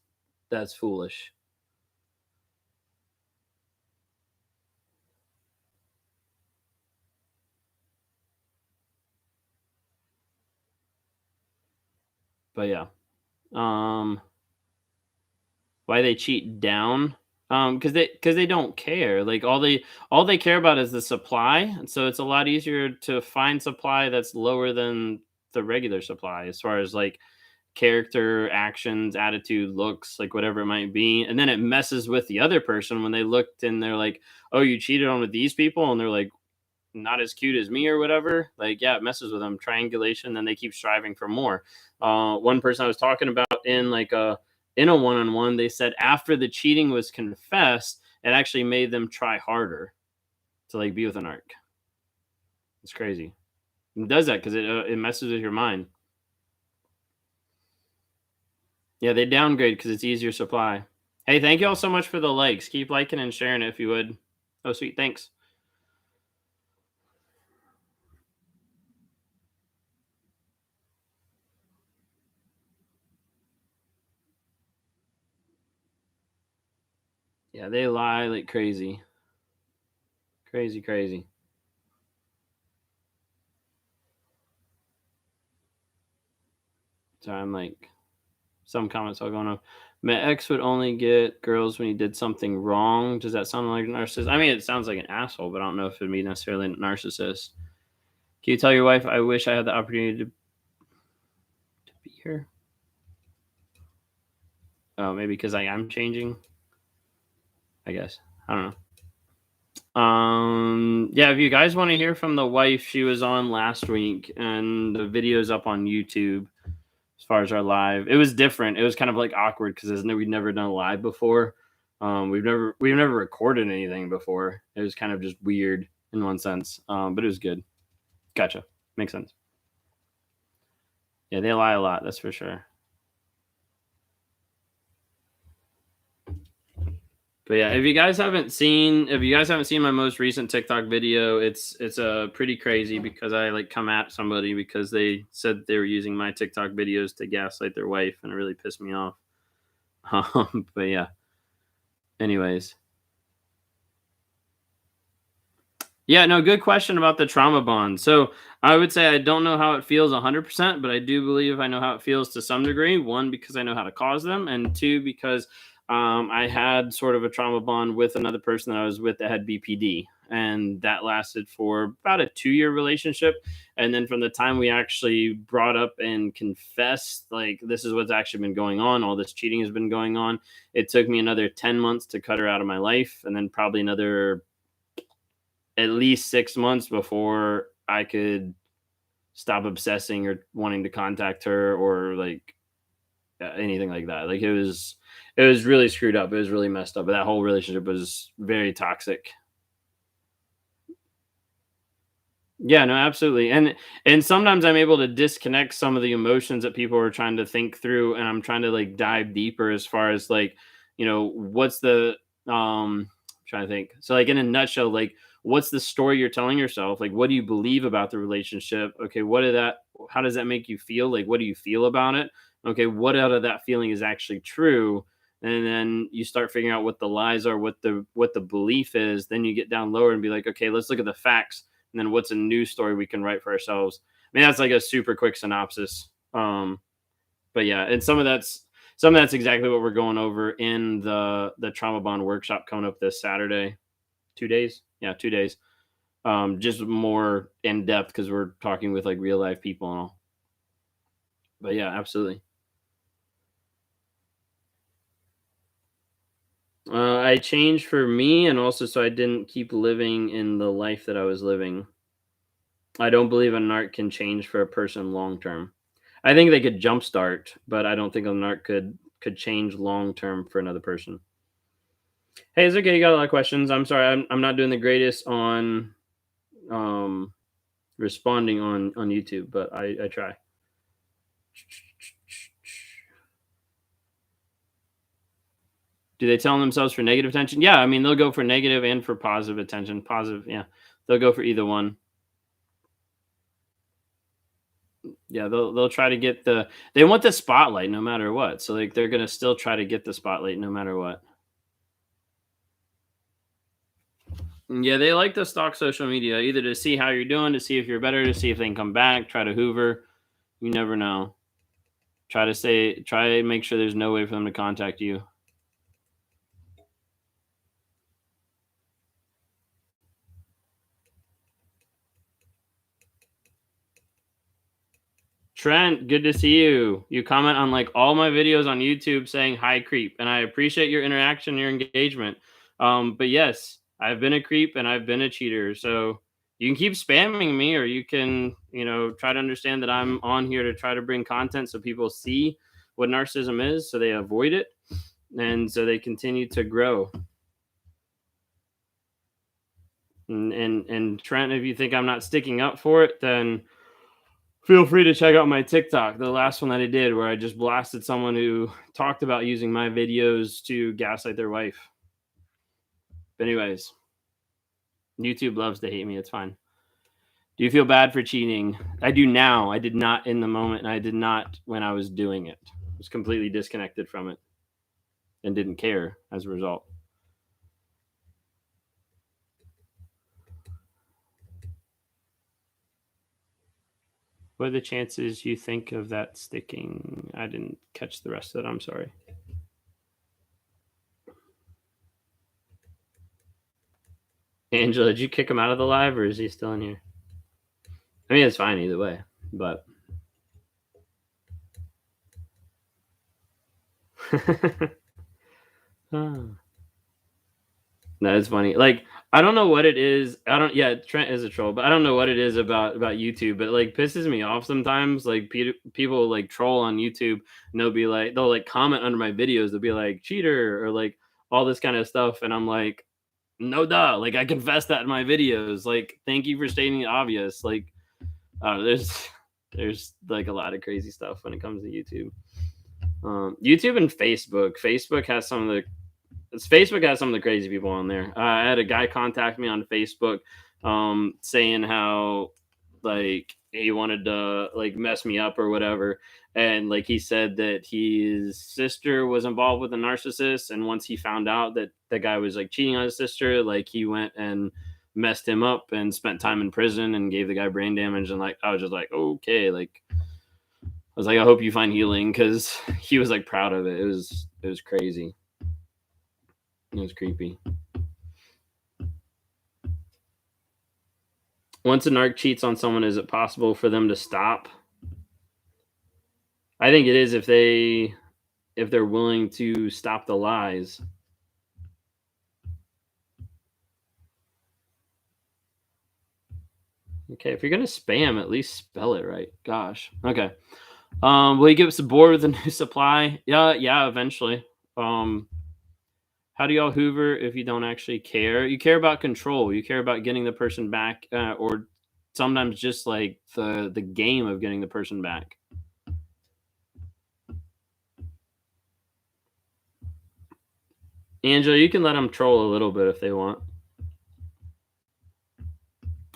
foolish. But yeah. Um, why they cheat down? Because they don't care. Like, all they care about is the supply, and so it's a lot easier to find supply that's lower than the regular supply as far as like character, actions, attitude, looks, like whatever it might be. And then it messes with the other person when they looked and they're like, "Oh, you cheated on with these people," and they're like, "Not as cute as me," or whatever. Like, yeah, it messes with them. Triangulation. Then they keep striving for more. One person I was talking about in a one-on-one, they said after the cheating was confessed, it actually made them try harder to like be with an arc. It's crazy. It does that because it messes with your mind. Yeah, they downgrade because it's easier supply. Hey, thank you all so much for the likes. Keep liking and sharing it if you would. Oh, sweet. Thanks. Yeah, they lie like crazy. Crazy, crazy. So I'm like, some comments all going on. My ex would only get girls when he did something wrong. Does that sound like a narcissist? I mean, it sounds like an asshole, but I don't know if it'd be necessarily a narcissist. Can you tell your wife I wish I had the opportunity to be here? Oh, maybe because I am changing. I guess. I don't know. Yeah, if you guys want to hear from the wife, she was on last week and the video's up on YouTube as far as our live. It was different. It was kind of like awkward because we'd never done a live before. We've never recorded anything before. It was kind of just weird in one sense. But it was good. Gotcha. Makes sense. Yeah, they lie a lot, that's for sure. But yeah, if you guys haven't seen my most recent TikTok video, it's pretty crazy because I like come at somebody because they said they were using my TikTok videos to gaslight their wife, and it really pissed me off. But yeah. Anyways, yeah, no, good question about the trauma bond. So I would say I don't know how it feels 100%, but I do believe I know how it feels to some degree. One, because I know how to cause them, and two, because I had sort of a trauma bond with another person that I was with that had BPD, and that lasted for about a 2-year relationship. And then from the time we actually brought up and confessed, like this is what's actually been going on, all this cheating has been going on. It took me another 10 months to cut her out of my life, and then probably another at least 6 months before I could stop obsessing or wanting to contact her or like anything like that. Like it was really screwed up. It was really messed up. But that whole relationship was very toxic. Yeah, no, absolutely. And sometimes I'm able to disconnect some of the emotions that people are trying to think through, and I'm trying to like dive deeper as far as like, what's the trying to think. So like in a nutshell, like what's the story you're telling yourself? Like what do you believe about the relationship? Okay, what did that how does that make you feel? Like what do you feel about it? Okay, what out of that feeling is actually true? And then you start figuring out what the lies are, what the belief is, then you get down lower and be like, okay, let's look at the facts, and then what's a new story we can write for ourselves. I mean, that's like a super quick synopsis. But yeah, and some of that's exactly what we're going over in the trauma bond workshop coming up this Saturday. 2 days, yeah, 2 days. Just more in depth because we're talking with like real life people and all. But yeah, absolutely. I changed for me, and also so I didn't keep living in the life that I was living. I don't believe a narc can change for a person long term. I think they could jumpstart, but I don't think a narc could change long term for another person. Hey, it's okay. You got a lot of questions. I'm sorry. I'm not doing the greatest on um responding on YouTube, but I try. Do they tell themselves for negative attention? Yeah, I mean they'll go for negative and for positive attention. Positive, yeah, they'll go for either one. Yeah, they'll try to get they want the spotlight no matter what. So like they're gonna still try to get the spotlight no matter what. Yeah, they like to stalk social media either to see how you're doing, to see if you're better, to see if they can come back, try to hoover. You never know. Try to make sure there's no way for them to contact you. Trent, good to see you. You comment on like all my videos on YouTube saying hi creep, and I appreciate your interaction, your engagement. But yes, I've been a creep and I've been a cheater. So you can keep spamming me, or you can, try to understand that I'm on here to try to bring content so people see what narcissism is, so they avoid it, and so they continue to grow. And Trent, if you think I'm not sticking up for it, then feel free to check out my TikTok, the last one that I did, where I just blasted someone who talked about using my videos to gaslight their wife. But anyways, YouTube loves to hate me. It's fine. Do you feel bad for cheating? I do now. I did not in the moment, and I did not when I was doing it. I was completely disconnected from it and didn't care as a result. What are the chances you think of that sticking? I didn't catch the rest of it. I'm sorry. Angela, did you kick him out of the live, or is he still in here? I mean, it's fine either way, but Ah. No, it's funny. Like, I don't know what it is. I don't. Yeah, Trent is a troll, but I don't know what it is about YouTube. But like, pisses me off sometimes. Like, people like troll on YouTube, and they'll like comment under my videos. They'll be like cheater or like all this kind of stuff, and I'm like, no, duh. Like, I confess that in my videos. Like, thank you for stating the obvious. Like, there's like a lot of crazy stuff when it comes to YouTube. YouTube and Facebook. Facebook has some of the crazy people on there. I had a guy contact me on Facebook, saying how like he wanted to like mess me up or whatever, and like he said that his sister was involved with a narcissist, and once he found out that the guy was like cheating on his sister, like he went and messed him up and spent time in prison and gave the guy brain damage. And like I was just like, okay, like I was like, I hope you find healing, because he was like proud of it. It was crazy. It was creepy. Once a narc cheats on someone, is it possible for them to stop? I think it is if they're willing to stop the lies. Okay, if you're gonna spam, at least spell it right. Gosh. Okay. Will you give us a board with a new supply? Yeah, eventually. How do y'all hoover if you don't actually care? You care about control. You care about getting the person back, or sometimes just like the game of getting the person back. Angela, you can let them troll a little bit if they want.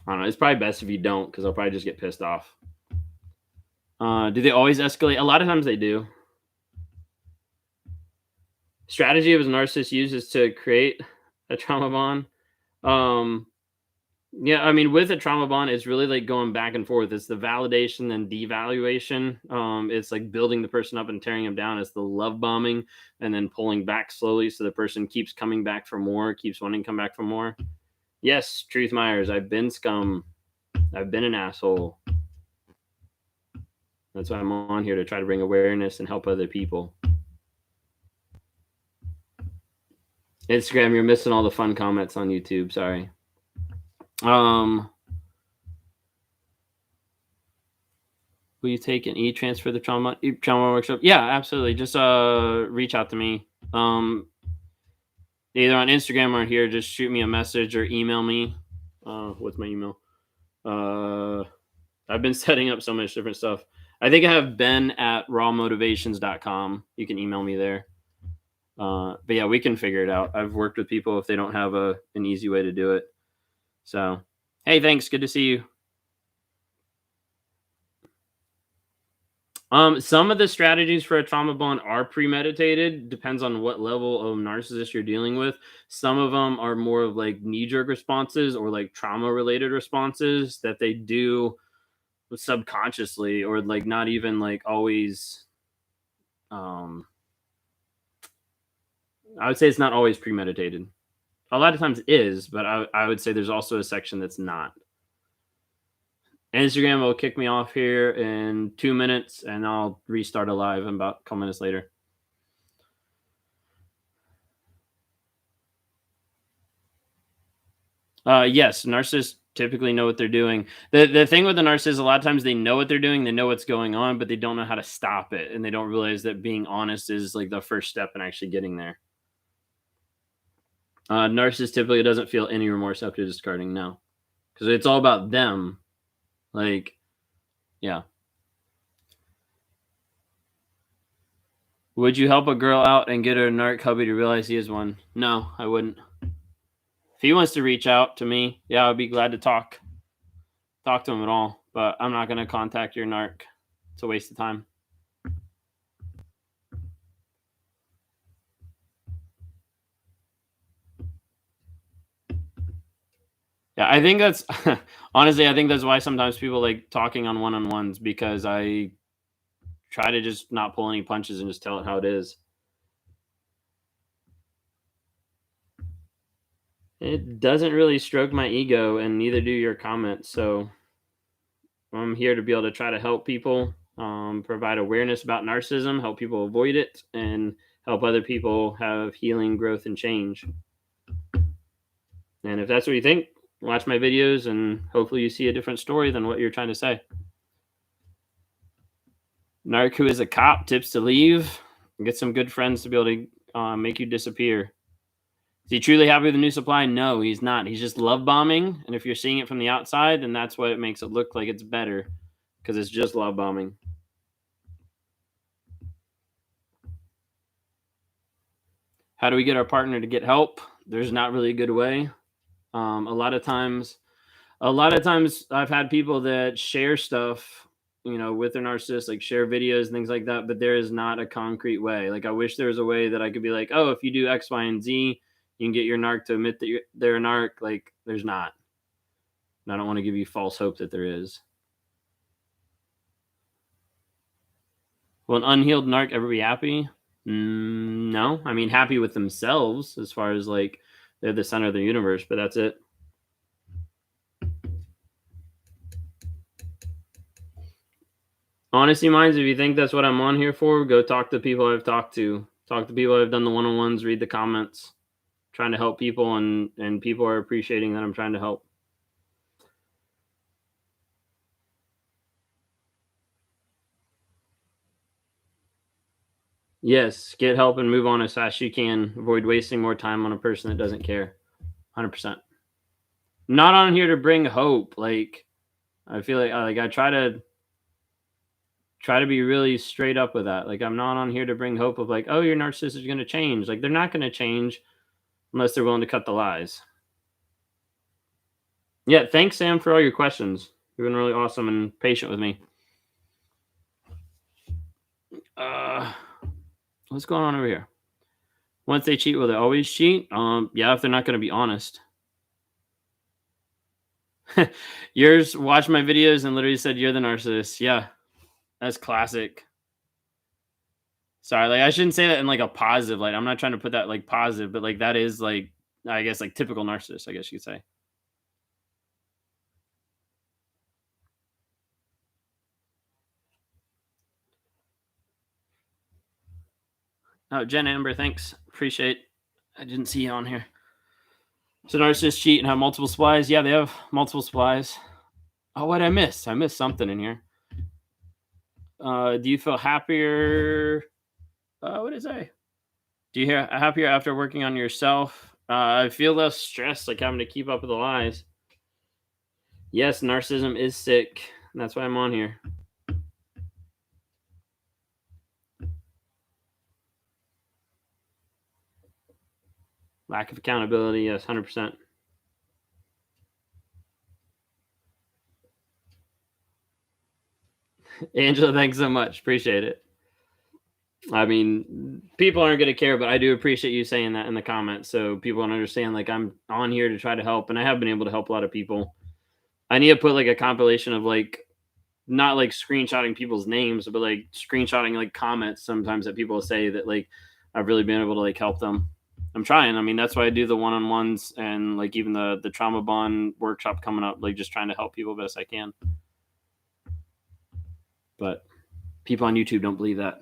I don't know. It's probably best if you don't, because I'll probably just get pissed off. Do they always escalate? A lot of times they do. Strategy of a narcissist uses to create a trauma bond. Yeah, I mean, with a trauma bond, it's really like going back and forth. It's the validation and devaluation. It's like building the person up and tearing them down. It's the love bombing and then pulling back slowly so the person keeps coming back for more, keeps wanting to come back for more. Yes, Truth Myers, I've been scum. I've been an asshole. That's why I'm on here, to try to bring awareness and help other people. Instagram, you're missing all the fun comments on YouTube. Sorry. Will you take an e-transfer the trauma workshop? Yeah, absolutely. Just reach out to me. Either on Instagram or here, just shoot me a message or email me. What's my email? I've been setting up so much different stuff. I think I have ben@rawmotivations.com. You can email me there. But yeah, we can figure it out. I've worked with people if they don't have an easy way to do it. So, hey, thanks. Good to see you. Some of the strategies for a trauma bond are premeditated. Depends on what level of narcissist you're dealing with. Some of them are more of like knee-jerk responses or like trauma-related responses that they do subconsciously, or like not even like always. I would say it's not always premeditated. A lot of times it is, but I would say there's also a section that's not. Instagram will kick me off here in 2 minutes, and I'll restart a live about a couple minutes later. Yes, narcissists typically know what they're doing. The thing with the narcissist, a lot of times they know what they're doing, they know what's going on, but they don't know how to stop it, and they don't realize that being honest is like the first step in actually getting there. Narcissist typically doesn't feel any remorse after discarding, no, because it's all about them. Like, yeah. Would you help a girl out and get her narc hubby to realize he is one? No, I wouldn't. If he wants to reach out to me, yeah, I'd be glad to talk to him at all. But I'm not going to contact your narc. It's a waste of time. Yeah, I think that's honestly, I think that's why sometimes people like talking on one-on-ones, because I try to just not pull any punches and just tell it how it is. It doesn't really stroke my ego, and neither do your comments. So I'm here to be able to try to help people, provide awareness about narcissism, help people avoid it, and help other people have healing, growth, and change. And if that's what you think, watch my videos, and hopefully you see a different story than what you're trying to say. Narc who is a cop, tips to leave. Get some good friends to be able to make you disappear. Is he truly happy with the new supply? No, he's not. He's just love bombing. And if you're seeing it from the outside, then that's what it makes it look like it's better, because it's just love bombing. How do we get our partner to get help? There's not really a good way. A lot of times I've had people that share stuff, with their narcissist, like share videos and things like that, but there is not a concrete way. Like, I wish there was a way that I could be like, oh, if you do X, Y, and Z, you can get your narc to admit that they're a narc. Like, there's not. And I don't want to give you false hope that there is. Will an unhealed narc ever be happy? No. I mean, happy with themselves as far as like they're the center of the universe, but that's it. Honesty minds, if you think that's what I'm on here for, go talk to people I've talked to. Talk to people I've done the one-on-ones, read the comments. Trying to help people, and people are appreciating that I'm trying to help. Yes, get help and move on as fast as you can. Avoid wasting more time on a person that doesn't care. 100%. Not on here to bring hope. Like, I feel like I try to be really straight up with that. Like, I'm not on here to bring hope of like, oh, your narcissist is going to change. Like, they're not going to change unless they're willing to cut the lies. Yeah, thanks, Sam, for all your questions. You've been really awesome and patient with me. What's going on over here? Once they cheat, will they always cheat? Yeah, if they're not going to be honest. Yours watched my videos and literally said you're the narcissist. Yeah, that's classic. Sorry, like I shouldn't say that in like a positive light. I'm not trying to put that like positive, but like that is like I guess like typical narcissist, I guess you could say. Oh, Jen Amber, thanks. Appreciate. I didn't see you on here. So narcissists cheat and have multiple supplies. Yeah, they have multiple supplies. Oh, what I missed? I missed something in here. Do you feel happier? What did it say? Do you hear happier after working on yourself? I feel less stressed, like having to keep up with the lies. Yes, narcissism is sick. That's why I'm on here. Lack of accountability. Yes, 100%. Angela, thanks so much. Appreciate it. I mean, people aren't going to care, but I do appreciate you saying that in the comments so people can understand. Like, I'm on here to try to help, and I have been able to help a lot of people. I need to put like a compilation of like, not like screenshotting people's names, but like screenshotting like comments sometimes that people say that like I've really been able to like help them. I'm trying. I mean, that's why I do the one-on-ones and like even the trauma bond workshop coming up, like just trying to help people best I can. But people on YouTube don't believe that.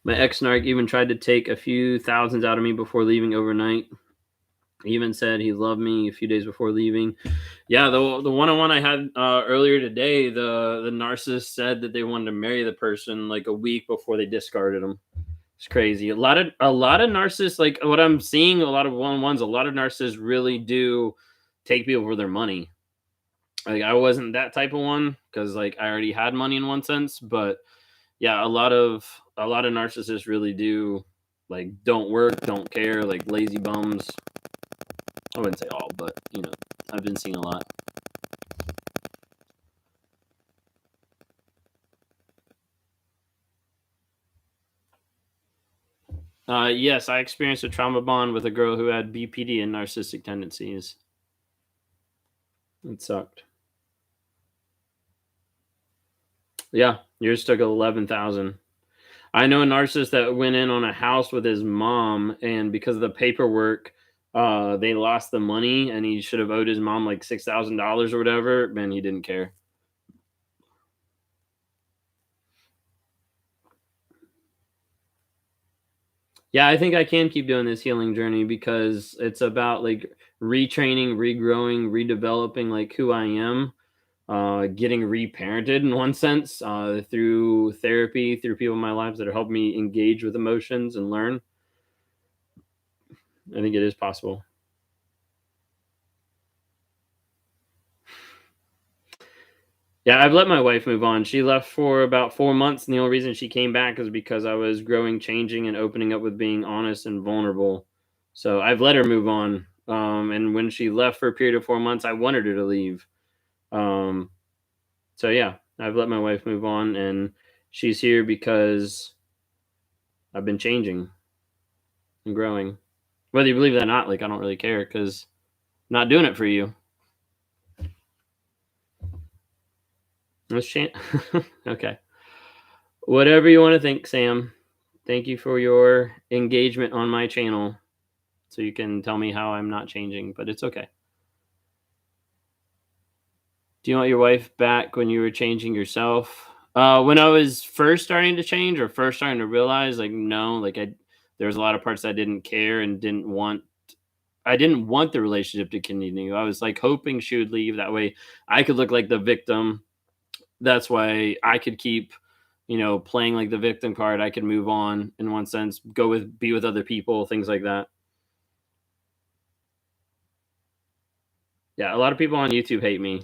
My ex-narc even tried to take a few thousands out of me before leaving overnight. He even said he loved me a few days before leaving. Yeah, the one-on-one I had earlier today, the narcissist said that they wanted to marry the person like a week before they discarded them. It's crazy. A lot of narcissists, like what I'm seeing, a lot of one-on-ones, a lot of narcissists really do take people for their money. Like I wasn't that type of one because like I already had money in one sense, but yeah, a lot of narcissists really do like don't work, don't care, like lazy bums. I wouldn't say all, but I've been seeing a lot. Yes, I experienced a trauma bond with a girl who had BPD and narcissistic tendencies. It sucked. Yeah, yours took 11,000. I know a narcissist that went in on a house with his mom, and because of the paperwork, they lost the money, and he should have owed his mom like $6,000 or whatever. Man, he didn't care. Yeah, I think I can keep doing this healing journey because it's about like retraining, regrowing, redeveloping like who I am, getting reparented in one sense through therapy, through people in my lives that are helping me engage with emotions and learn. I think it is possible. Yeah, I've let my wife move on. She left for about 4 months, and the only reason she came back is because I was growing, changing, and opening up with being honest and vulnerable. So I've let her move on. And when she left for a period of 4 months, I wanted her to leave. Um, so yeah, I've let my wife move on, and she's here because I've been changing and growing. Whether you believe that or not, like I don't really care because I'm not doing it for you. Let's change. Okay. Whatever you want to think, Sam. Thank you for your engagement on my channel. So you can tell me how I'm not changing, but it's okay. Do you want your wife back when you were changing yourself? When I was first starting to change or first starting to realize, like, no, like there was a lot of parts I didn't care and didn't want. I didn't want the relationship to continue. I was like hoping she would leave. That way I could look like the victim. That's why I could keep, playing like the victim card. I could move on in one sense, be with other people, things like that. Yeah, a lot of people on YouTube hate me.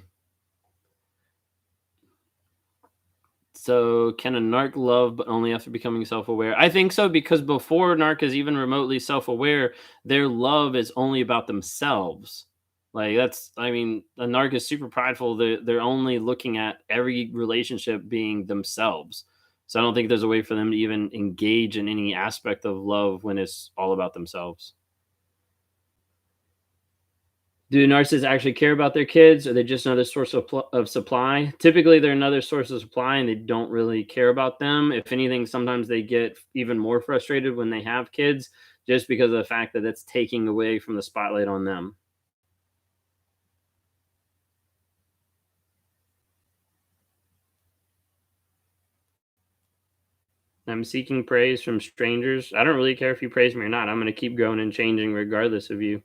So, can a narc love but only after becoming self-aware? I think so because before narc is even remotely self-aware, their love is only about themselves. Like I mean, a narc is super prideful. They're only looking at every relationship being themselves. So I don't think there's a way for them to even engage in any aspect of love when it's all about themselves. Do narcissists actually care about their kids? Or are they just another source of supply? Typically, they're another source of supply and they don't really care about them. If anything, sometimes they get even more frustrated when they have kids just because of the fact that it's taking away from the spotlight on them. I'm seeking praise from strangers. I don't really care if you praise me or not. I'm going to keep growing and changing regardless of you.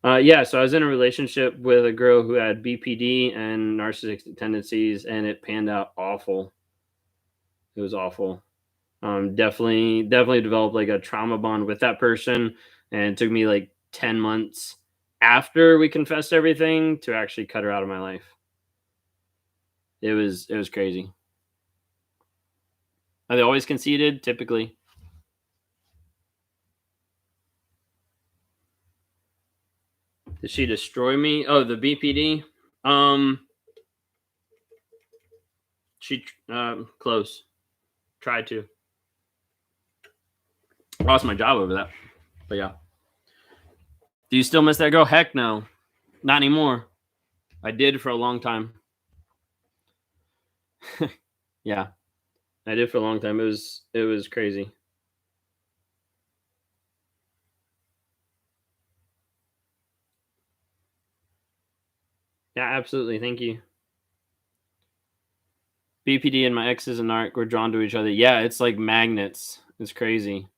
Yeah, so I was in a relationship with a girl who had BPD and narcissistic tendencies, and it panned out awful. It was awful. Definitely developed like a trauma bond with that person, and it took me like 10 months after we confessed everything to actually cut her out of my life. It was crazy. Are they always conceited? Typically. Did she destroy me? Oh, the BPD. Um, she close. Tried to. Lost my job over that. But yeah. Do you still miss that girl? Heck no. Not anymore. I did for a long time. Yeah. I did for a long time. It was crazy. Yeah, absolutely. Thank you. BPD and my exes and narc were drawn to each other. Yeah, it's like magnets. It's crazy.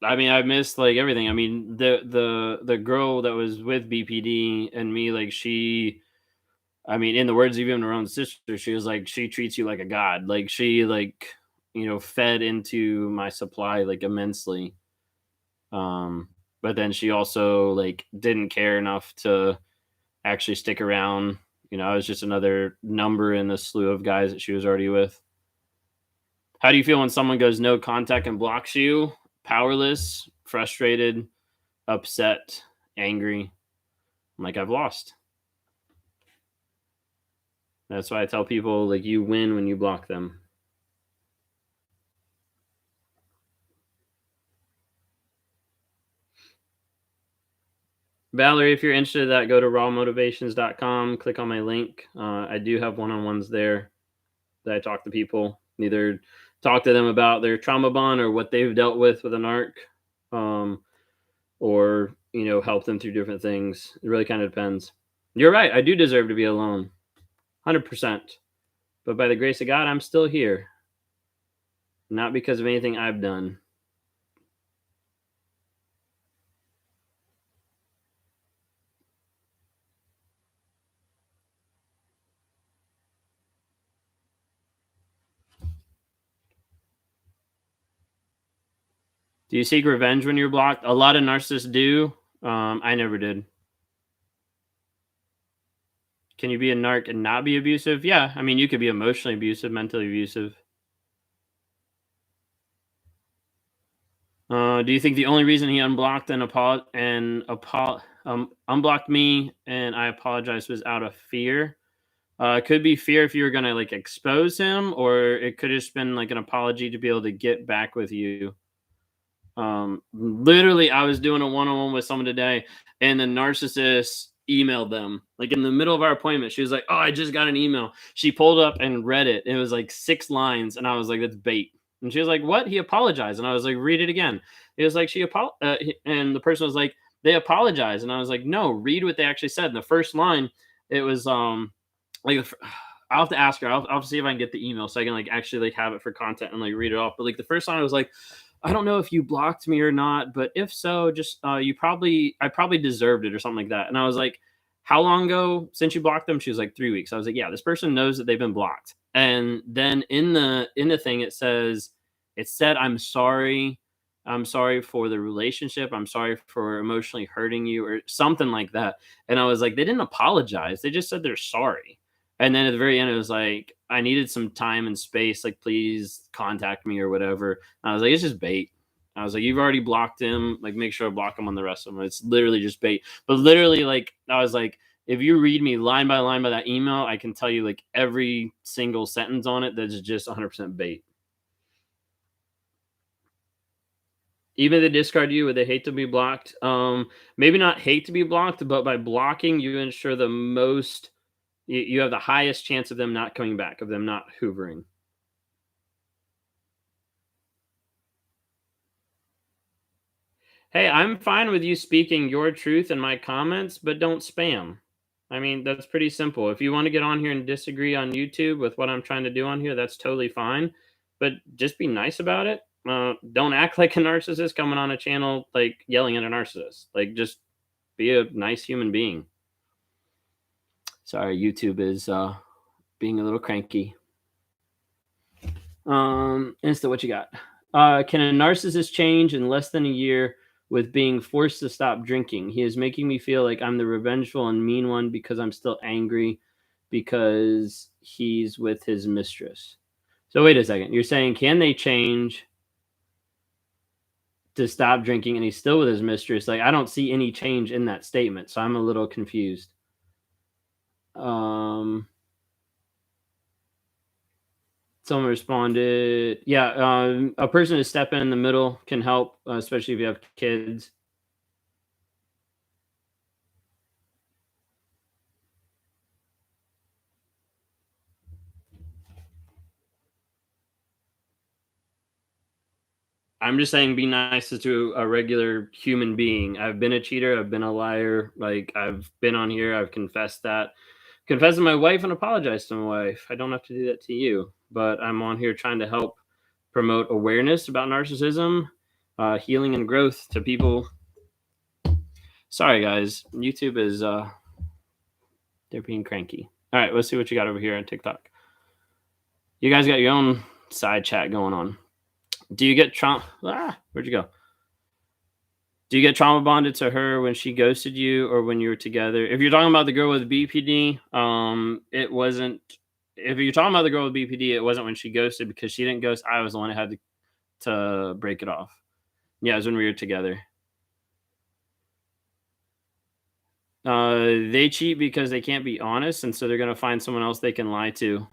I mean, I missed like everything. I mean, the girl that was with BPD and me, like she, I mean, in the words of even her own sister, she was like, she treats you like a god. Like she like, fed into my supply like immensely. Um, but then she also like didn't care enough to actually stick around. I was just another number in the slew of guys that she was already with. How do you feel when someone goes no contact and blocks you? Powerless, frustrated, upset, angry. I'm like, I've lost. That's why I tell people like you win when you block them. Valerie, if you're interested in that, go to rawmotivations.com, click on my link. I do have one-on-ones there that I talk to people, either talk to them about their trauma bond or what they've dealt with a narc, or help them through different things. It really kind of depends. You're right. I do deserve to be alone, 100%. But by the grace of God, I'm still here, not because of anything I've done. Do you seek revenge when you're blocked? A lot of narcissists do. I never did. Can you be a narc and not be abusive? Yeah, I mean, you could be emotionally abusive, mentally abusive. Do you think the only reason he unblocked unblocked me and I apologized was out of fear? It could be fear if you were gonna like expose him, or it could have just been like an apology to be able to get back with you. Literally, I was doing a one-on-one with someone today, and the narcissist emailed them like in the middle of our appointment. She was like, "Oh, I just got an email." She pulled up and read it. It was like 6 lines, and I was like, "That's bait." And she was like, "What?" He apologized, and I was like, "Read it again." It was like and the person was like, "They apologized," and I was like, "No, read what they actually said." In the first line, it was like I'll have to ask her. I'll see if I can get the email so I can like actually like have it for content and like read it off. But like the first line was like, I don't know if you blocked me or not, but if so, just I probably deserved it or something like that. And I was like, how long ago since you blocked them? She was like 3 weeks. I was like, yeah, this person knows that they've been blocked. And then in the thing it said, I'm sorry. I'm sorry for the relationship. I'm sorry for emotionally hurting you or something like that. And I was like, they didn't apologize. They just said they're sorry. And then at the very end, it was like, I needed some time and space. Like, please contact me or whatever. I was like, it's just bait. I was like, you've already blocked him. Like, make sure I block him on the rest of them. It's literally just bait. But literally, like, I was like, if you read me line by line by that email, I can tell you like every single sentence on it that's just 100% bait. Even if they discard you, would they hate to be blocked? Maybe not hate to be blocked, but by blocking, you ensure the most. You have the highest chance of them not coming back, of them not hoovering. Hey, I'm fine with you speaking your truth in my comments, but don't spam. I mean, that's pretty simple. If you want to get on here and disagree on YouTube with what I'm trying to do on here, that's totally fine. But just be nice about it. Don't act like a narcissist coming on a channel like yelling at a narcissist. Like, just be a nice human being. Sorry, YouTube is being a little cranky. Insta, what you got? Can a narcissist change in less than a year with being forced to stop drinking? He is making me feel like I'm the revengeful and mean one because I'm still angry because he's with his mistress. So wait a second. You're saying, can they change to stop drinking and he's still with his mistress? Like, I don't see any change in that statement, so I'm a little confused. Someone responded, yeah, a person to step in the middle can help, especially if you have kids. I'm just saying, be nice to a regular human being. I've been a cheater. I've been a liar. Like, I've been on here. I've confessed that. Confessed to my wife and apologized to my wife. I don't have to do that to you, but I'm on here trying to help promote awareness about narcissism, healing, and growth to people. Sorry, guys. YouTube is they're being cranky. All right, let's see what you got over here on TikTok. You guys got your own side chat going on. Do you get trauma? Where'd you go? Do you get trauma bonded to her when she ghosted you or when you were together? If you're talking about the girl with BPD, it wasn't. If you're talking about the girl with BPD, it wasn't when she ghosted because she didn't ghost. I was the one who had to break it off. Yeah, it was when we were together. They cheat because they can't be honest, and so they're gonna find someone else they can lie to.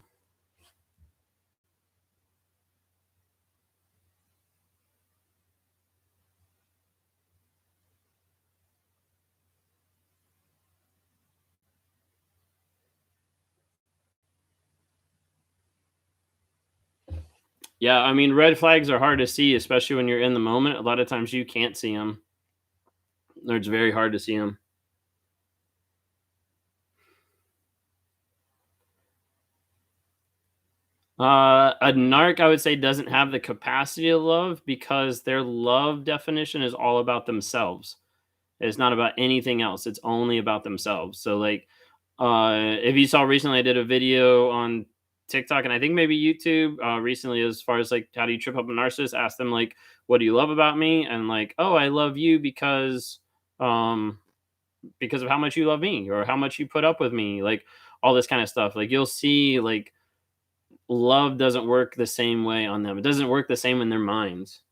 Yeah, I mean, red flags are hard to see, especially when you're in the moment. A lot of times you can't see them, or it's very hard to see them. A narc, I would say, doesn't have the capacity to love because their love definition is all about themselves. It's not about anything else. It's only about themselves. So, like, if you saw recently, I did a video on TikTok and I think maybe YouTube recently, as far as like, how do you trip up a narcissist? Ask them, like, what do you love about me? And like, oh, I love you because of how much you love me or how much you put up with me, like all this kind of stuff. Like, you'll see, like, love doesn't work the same way on them. It doesn't work the same in their minds.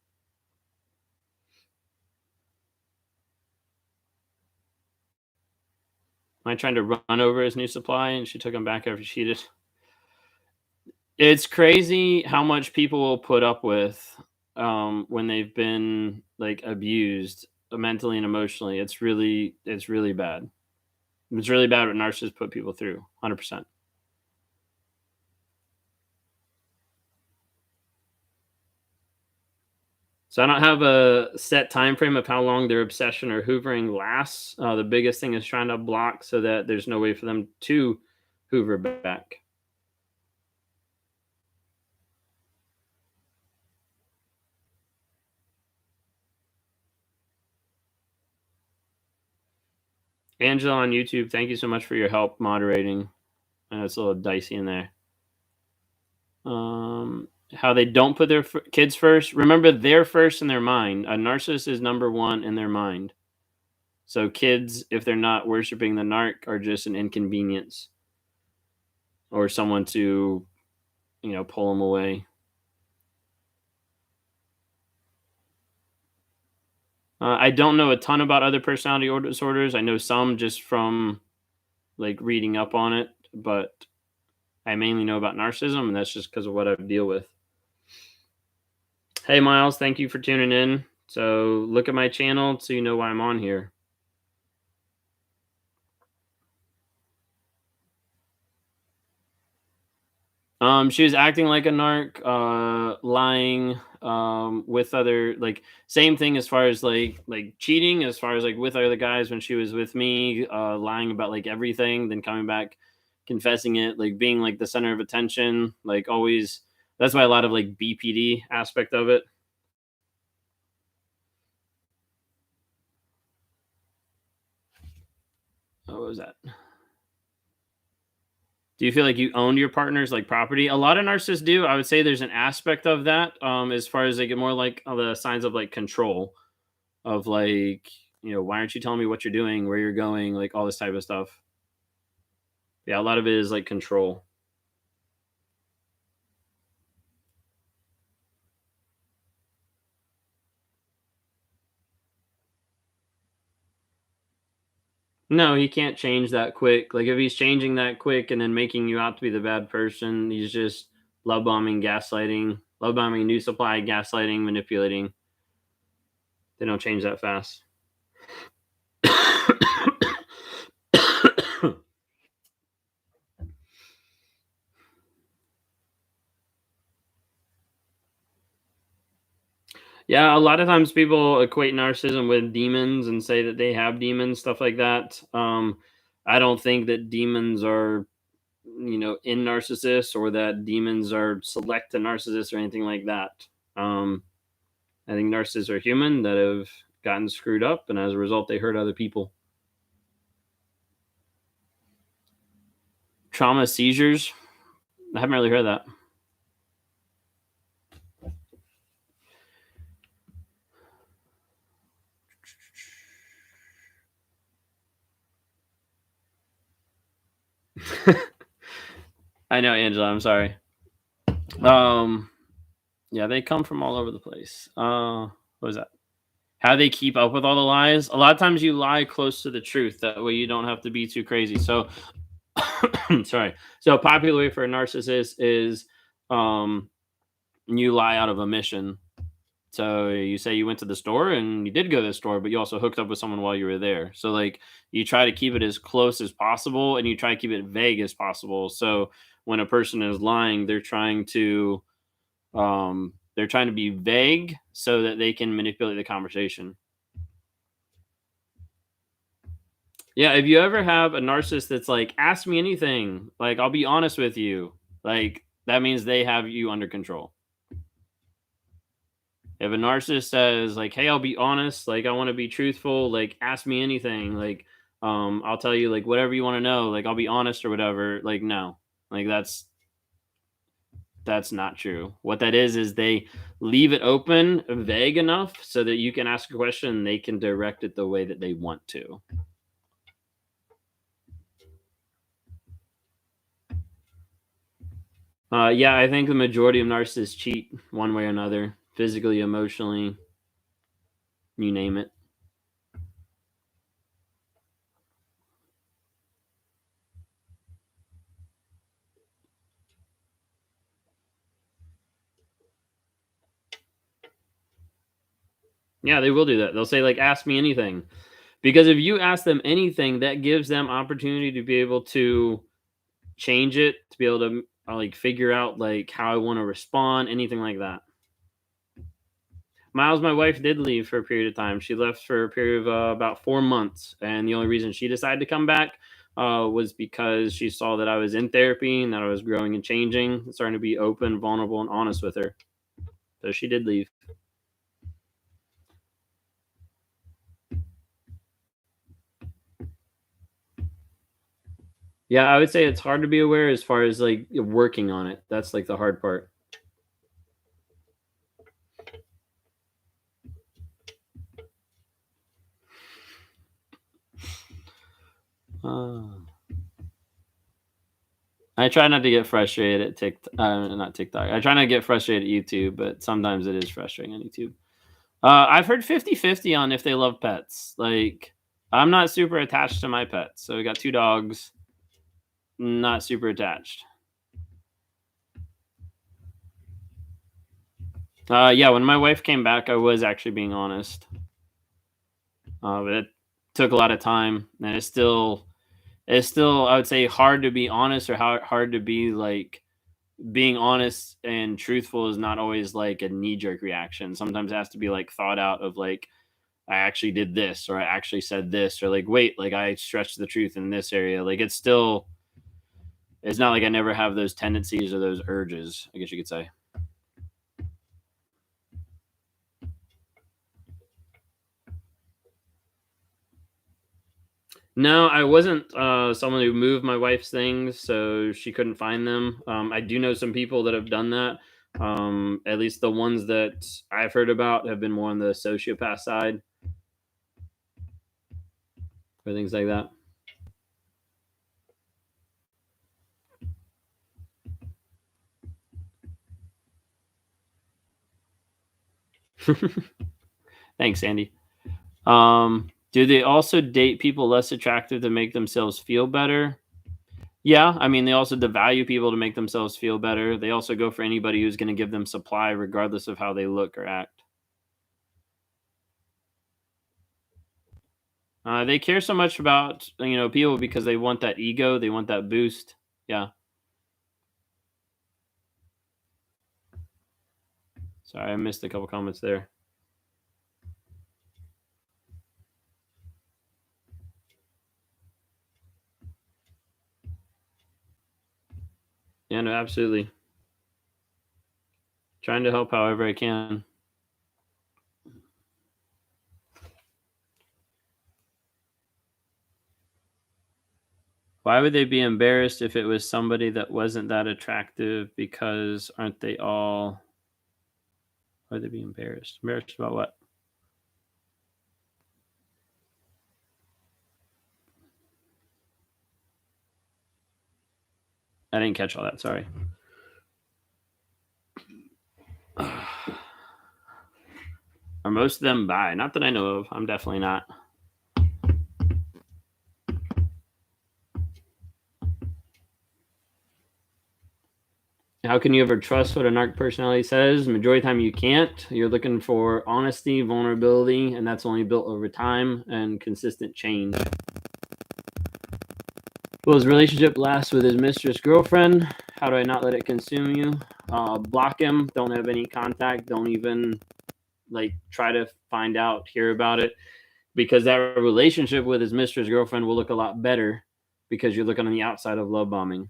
Am I trying to run over his new supply and she took him back after she did? It's crazy how much people will put up with when they've been like abused mentally and emotionally. It's really bad. It's really bad what narcissists put people through. 100%. So I don't have a set time frame of how long their obsession or hoovering lasts. The biggest thing is trying to block so that there's no way for them to hoover back. Angela on YouTube, thank you so much for your help moderating. I know it's a little dicey in there. How they don't put their kids first. Remember, they're first in their mind. A narcissist is number one in their mind. So kids, if they're not worshiping the narc, are just an inconvenience or someone to, pull them away. I don't know a ton about other personality disorders. I know some just from like reading up on it, but I mainly know about narcissism, and that's just because of what I deal with. Hey, Miles, thank you for tuning in. So look at my channel so you know why I'm on here. She was acting like a narc, lying, with other, like, same thing as far as like cheating, as far as like with other guys when she was with me, lying about like everything, then coming back, confessing it, like being like the center of attention, like always. That's why a lot of like BPD aspect of it. What was that? Do you feel like you owned your partner's like property? A lot of narcissists do. I would say there's an aspect of that. As far as they get more like the signs of like control, of like, why aren't you telling me what you're doing, where you're going, like all this type of stuff. Yeah, a lot of it is like control. No, he can't change that quick. Like if he's changing that quick and then making you out to be the bad person, he's just love bombing, gaslighting, love bombing, new supply, gaslighting, manipulating. They don't change that fast. Yeah, a lot of times people equate narcissism with demons and say that they have demons, stuff like that. I don't think that demons are, in narcissists, or that demons are select to narcissists or anything like that. Um, I think narcissists are human that have gotten screwed up, and as a result, they hurt other people. Trauma seizures. I haven't really heard of that. I know, Angela. I'm sorry. Um, yeah, they come from all over the place. What was that? How they keep up with all the lies. A lot of times you lie close to the truth. That way you don't have to be too crazy. So, sorry. So, a popular way for a narcissist is, um, you lie out of a mission. So you say you went to the store and you did go to the store, but you also hooked up with someone while you were there. So like you try to keep it as close as possible and you try to keep it vague as possible. So when a person is lying, they're trying to be vague so that they can manipulate the conversation. Yeah, if you ever have a narcissist that's like, ask me anything, like I'll be honest with you, like that means they have you under control. If a narcissist says like, "Hey, I'll be honest, like I want to be truthful, like ask me anything, like I'll tell you like whatever you want to know, like I'll be honest or whatever." Like no. Like that's not true. What that is they leave it open, vague enough so that you can ask a question and they can direct it the way that they want to. Yeah, I think the majority of narcissists cheat one way or another, physically, emotionally, you name it. Yeah, they will do that. They'll say like, "Ask me anything." Because if you ask them anything, that gives them opportunity to be able to change it, to be able to like figure out like how I want to respond, anything like that. Miles, my wife did leave for a period of time. She left for a period of about 4 months, and the only reason she decided to come back was because she saw that I was in therapy and that I was growing and changing, starting to be open, vulnerable, and honest with her. So she did leave. Yeah, I would say it's hard to be aware as far as like working on it. That's like the hard part. Uh, I try not to get frustrated at TikTok, not TikTok. I try not to get frustrated at YouTube, but sometimes it is frustrating on YouTube. I've heard 50-50 on if they love pets. Like, I'm not super attached to my pets. So we got 2 dogs, not super attached. Yeah, when my wife came back, I was actually being honest. But it took a lot of time, and it's still I would say hard to be honest, or hard to be like being honest and truthful is not always like a knee jerk reaction. Sometimes it has to be like thought out of like I actually did this, or I actually said this, or like wait, like I stretched the truth in this area. Like it's not like I never have those tendencies or those urges, I guess you could say. No, I wasn't someone who moved my wife's things so she couldn't find them. I do know some people that have done that. At least the ones that I've heard about have been more on the sociopath side or things like that. Thanks, Andy. Do they also date people less attractive to make themselves feel better? Yeah, I mean, they also devalue people to make themselves feel better. They also go for anybody who's going to give them supply, regardless of how they look or act. They care so much about people because they want that ego, they want that boost. Yeah. Sorry, I missed a couple comments there. Yeah, no, absolutely. Trying to help however I can. Why would they be embarrassed if it was somebody that wasn't that attractive? Because aren't they all? Why would they be embarrassed? Embarrassed about what? I didn't catch all that. Sorry. Are most of them bi? Not that I know of. I'm definitely not. How can you ever trust what a narc personality says? Majority of the time you can't. You're looking for honesty, vulnerability, and that's only built over time and consistent change. Will his relationship last with his mistress girlfriend? How do I not let it consume you? Block him. Don't have any contact. Don't even like try to find out, hear about it, because that relationship with his mistress girlfriend will look a lot better because you're looking on the outside of love bombing.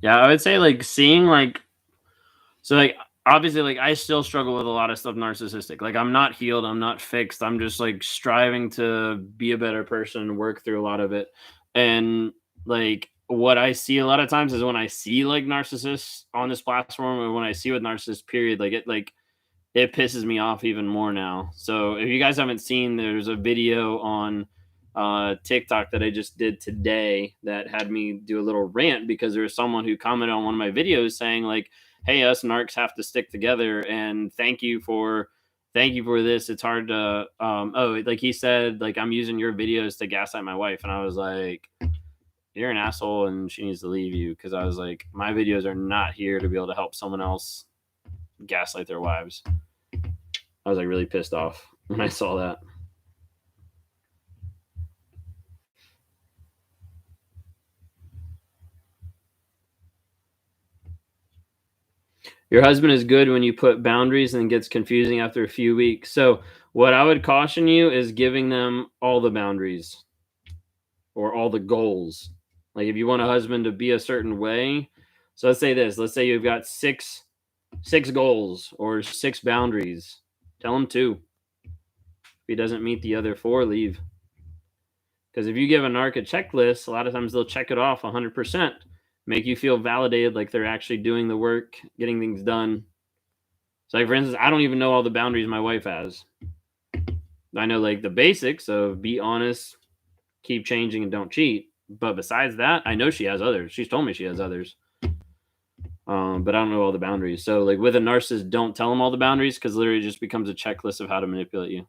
Yeah, I would say like seeing like so like obviously like I still struggle with a lot of stuff narcissistic. Like I'm not healed, I'm not fixed. I'm just like striving to be a better person and work through a lot of it. And like what I see a lot of times is when I see like narcissists on this platform, or when I see with narcissists period, it pisses me off even more now. So if you guys haven't seen, there's a video on TikTok that I just did today that had me do a little rant because there was someone who commented on one of my videos saying like, "Hey, us narcs have to stick together, and thank you for this. It's hard to like he said like I'm using your videos to gaslight my wife," and I was like, "You're an asshole, and she needs to leave you," because I was like, my videos are not here to be able to help someone else gaslight their wives. I was like really pissed off when I saw that. Your husband is good when you put boundaries and gets confusing after a few weeks. So, what I would caution you is giving them all the boundaries or all the goals. Like if you want a husband to be a certain way, so let's say this. Let's say you've got six goals or six boundaries. Tell him two. If he doesn't meet the other four, leave. Because if you give a narc a checklist, a lot of times they'll check it off 100%, make you feel validated, like they're actually doing the work, getting things done. So, like, for instance, I don't even know all the boundaries my wife has. I know like the basics of be honest, keep changing, and don't cheat. But besides that, I know she has others. She's told me she has others. But I don't know all the boundaries. So, like with a narcissist, don't tell them all the boundaries because literally it just becomes a checklist of how to manipulate you.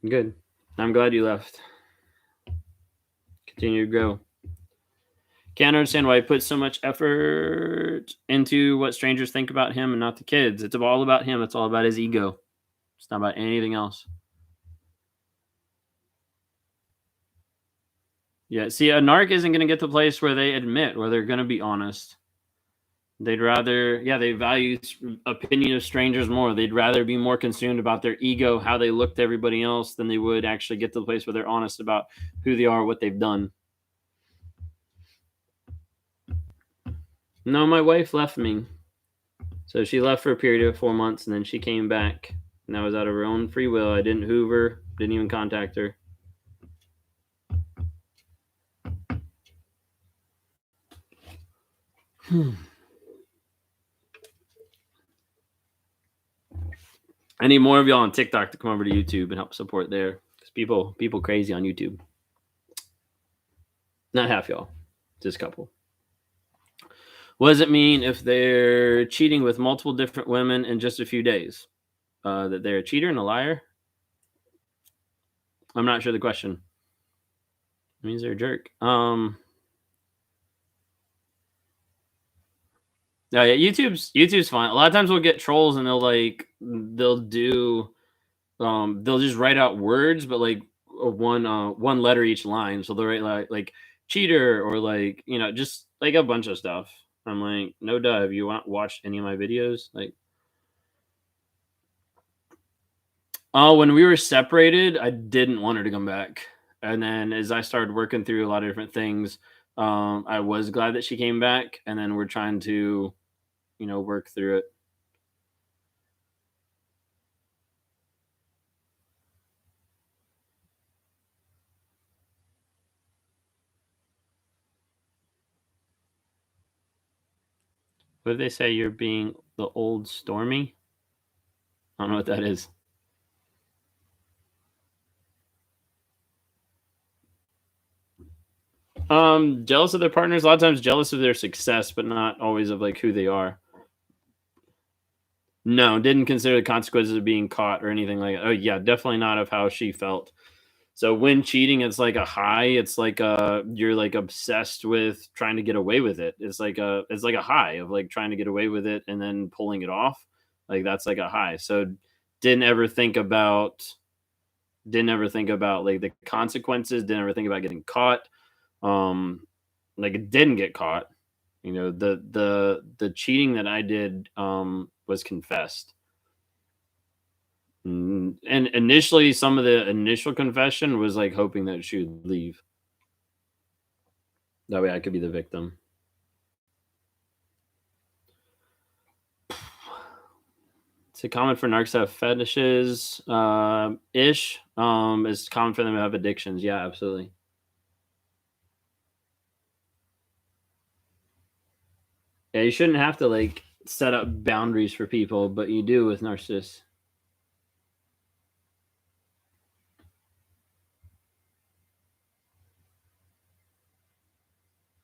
Good. I'm glad you left. Continue to grow. Can't understand why he puts so much effort into what strangers think about him and not the kids. It's all about him. It's all about his ego. It's not about anything else. Yeah. See, a narc isn't going to get to the place where they admit, where they're going to be honest. They'd rather, yeah, they value opinion of strangers more. They'd rather be more consumed about their ego, how they look to everybody else, than they would actually get to the place where they're honest about who they are, what they've done. No, my wife left me. So she left for a period of 4 months, and then she came back, and that was out of her own free will. I didn't hoover, didn't even contact her. I need more of y'all on TikTok to come over to YouTube and help support there, because people crazy on YouTube. Not half y'all, just a couple. What does it mean if they're cheating with multiple different women in just a few days? That they're a cheater and a liar? I'm not sure the question. It means they're a jerk. Yeah, YouTube's fine. A lot of times we'll get trolls and they'll just write out words, but like one letter each line. So they'll write like cheater or like just like a bunch of stuff. I'm like, no duh. Have you watched any of my videos? Like, oh, when we were separated, I didn't want her to come back. And then as I started working through a lot of different things, I was glad that she came back. And then we're trying to, work through it. What if they say you're being the old Stormy? I don't know what that is. Jealous of their partners. A lot of times jealous of their success, but not always of like who they are. No, didn't consider the consequences of being caught or anything like that. Oh yeah, definitely not of how she felt. So when cheating, it's like a high. It's like you're like obsessed with trying to get away with it. It's like a high of like trying to get away with it and then pulling it off. Like that's like a high. So didn't ever think about like the consequences. Didn't ever think about getting caught. Like it didn't get caught. The cheating that I did was confessed. And initially, some of the initial confession was like hoping that she would leave. That way I could be the victim. It's common for narcs to have fetishes, ish. It's common for them to have addictions. Yeah, absolutely. Yeah, you shouldn't have to like set up boundaries for people, but you do with narcissists.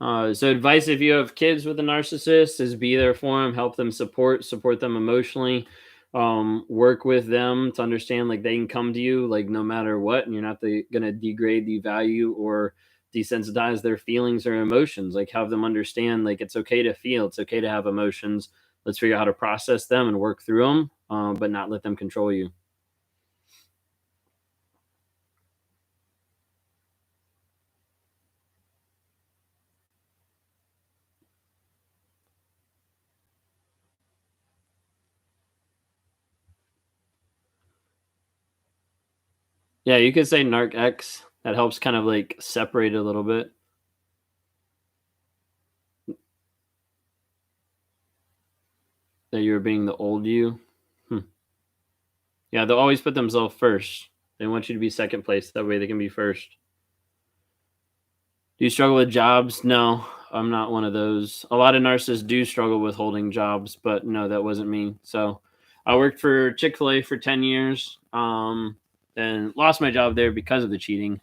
So advice if you have kids with a narcissist is be there for them, help them support them emotionally, work with them to understand like they can come to you like no matter what, and you're not gonna degrade, devalue, or desensitize their feelings or emotions. Like have them understand like it's okay to feel, it's okay to have emotions. Let's figure out how to process them and work through them, but not let them control you. Yeah, you could say narc X. That helps kind of like separate it a little bit. That you're being the old you. Hmm. Yeah, they'll always put themselves first. They want you to be second place. That way they can be first. Do you struggle with jobs? No, I'm not one of those. A lot of narcissists do struggle with holding jobs, but no, that wasn't me. So I worked for Chick-fil-A for 10 years, and lost my job there because of the cheating.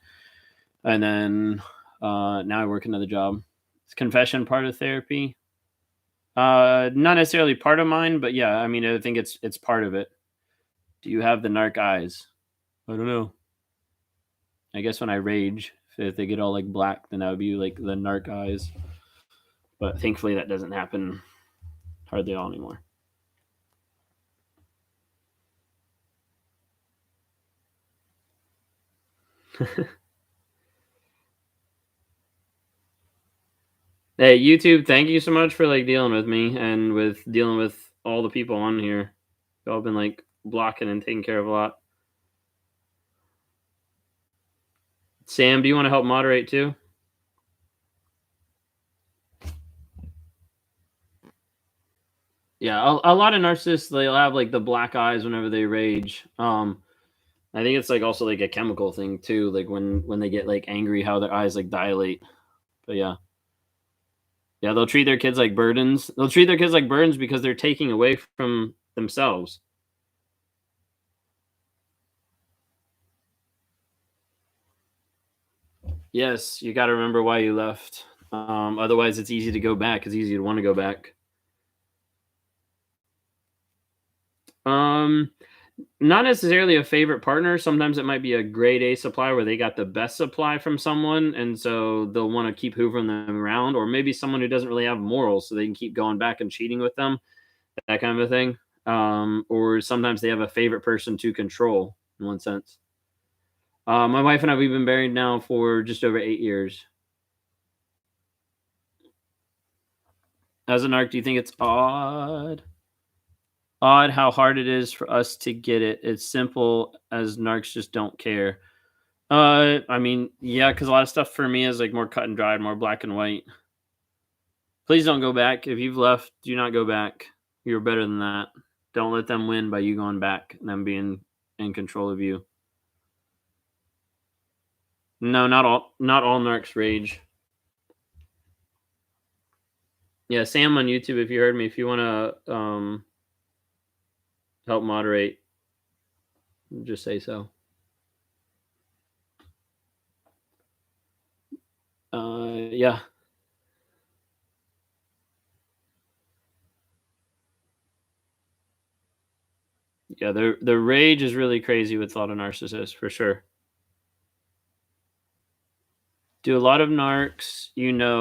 And then now I work another job. Is confession part of therapy? Not necessarily part of mine, but yeah, I mean, I think it's part of it. Do you have the narc eyes? I don't know. I guess when I rage, if they get all like black, then that would be like the narc eyes. But thankfully, that doesn't happen hardly all anymore. Hey, YouTube, thank you so much for like dealing with me and with dealing with all the people on here. Y'all been like blocking and taking care of a lot. Sam, do you want to help moderate too? Yeah, a lot of narcissists, they'll have like the black eyes whenever they rage. I think it's like also like a chemical thing too, like when they get like angry, how their eyes like dilate. But yeah. Yeah, they'll treat their kids like burdens. They'll treat their kids like burdens because they're taking away from themselves. Yes, you got to remember why you left. Otherwise, it's easy to go back. It's easy to want to go back. Um, Not necessarily a favorite partner. Sometimes it might be a grade A supply where they got the best supply from someone, and so they'll want to keep hoovering them around, or maybe someone who doesn't really have morals, so they can keep going back and cheating with them, that kind of a thing. Or sometimes they have a favorite person to control in one sense. My wife and I, we've been married now for just over 8 years. As an arc, do you think it's odd how hard it is for us to get it? It's simple as narcs just don't care. I mean, yeah, because a lot of stuff for me is like more cut and dried, more black and white. Please don't go back. If you've left, do not go back. You're better than that. Don't let them win by you going back and them being in control of you. No, not all narcs rage. Yeah, Sam on YouTube, if you heard me, if you want to help moderate, just say so. Yeah. Yeah, the rage is really crazy with a lot of narcissists for sure. Do a lot of narcs,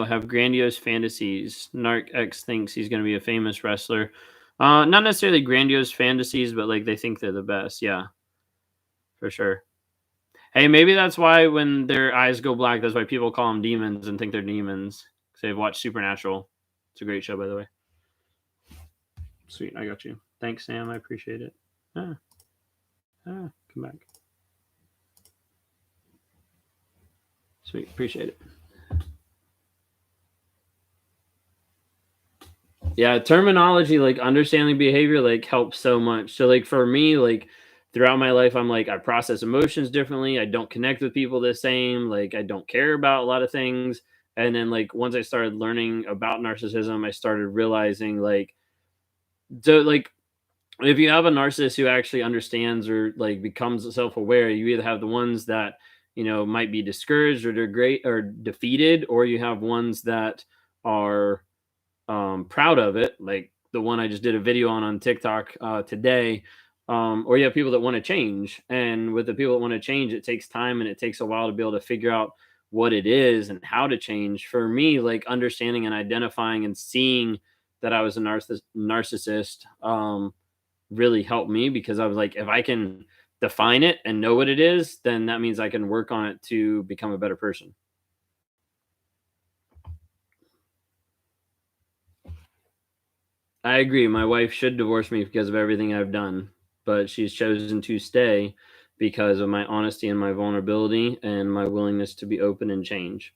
have grandiose fantasies? Narc X thinks he's going to be a famous wrestler. Not necessarily grandiose fantasies, but like they think they're the best. Yeah, for sure. Hey, maybe that's why when their eyes go black, that's why people call them demons and think they're demons. 'Cause they've watched Supernatural. It's a great show, by the way. Sweet, I got you. Thanks, Sam. I appreciate it. Ah, come back. Sweet, appreciate it. Yeah, terminology, like understanding behavior, like helps so much. So, like for me, like throughout my life, I'm like I process emotions differently. I don't connect with people the same. Like I don't care about a lot of things. And then like once I started learning about narcissism, I started realizing like if you have a narcissist who actually understands or like becomes self-aware, you either have the ones that might be discouraged or they're great or defeated, or you have ones that are proud of it, like the one I just did a video on TikTok today. Or you have people that want to change, and with the people that want to change, it takes time and it takes a while to be able to figure out what it is and how to change. For me, like understanding and identifying and seeing that I was a narcissist really helped me, because I was like, if I can define it and know what it is, then that means I can work on it to become a better person. I agree. My wife should divorce me because of everything I've done, but she's chosen to stay. because of my honesty and my vulnerability and my willingness to be open and change.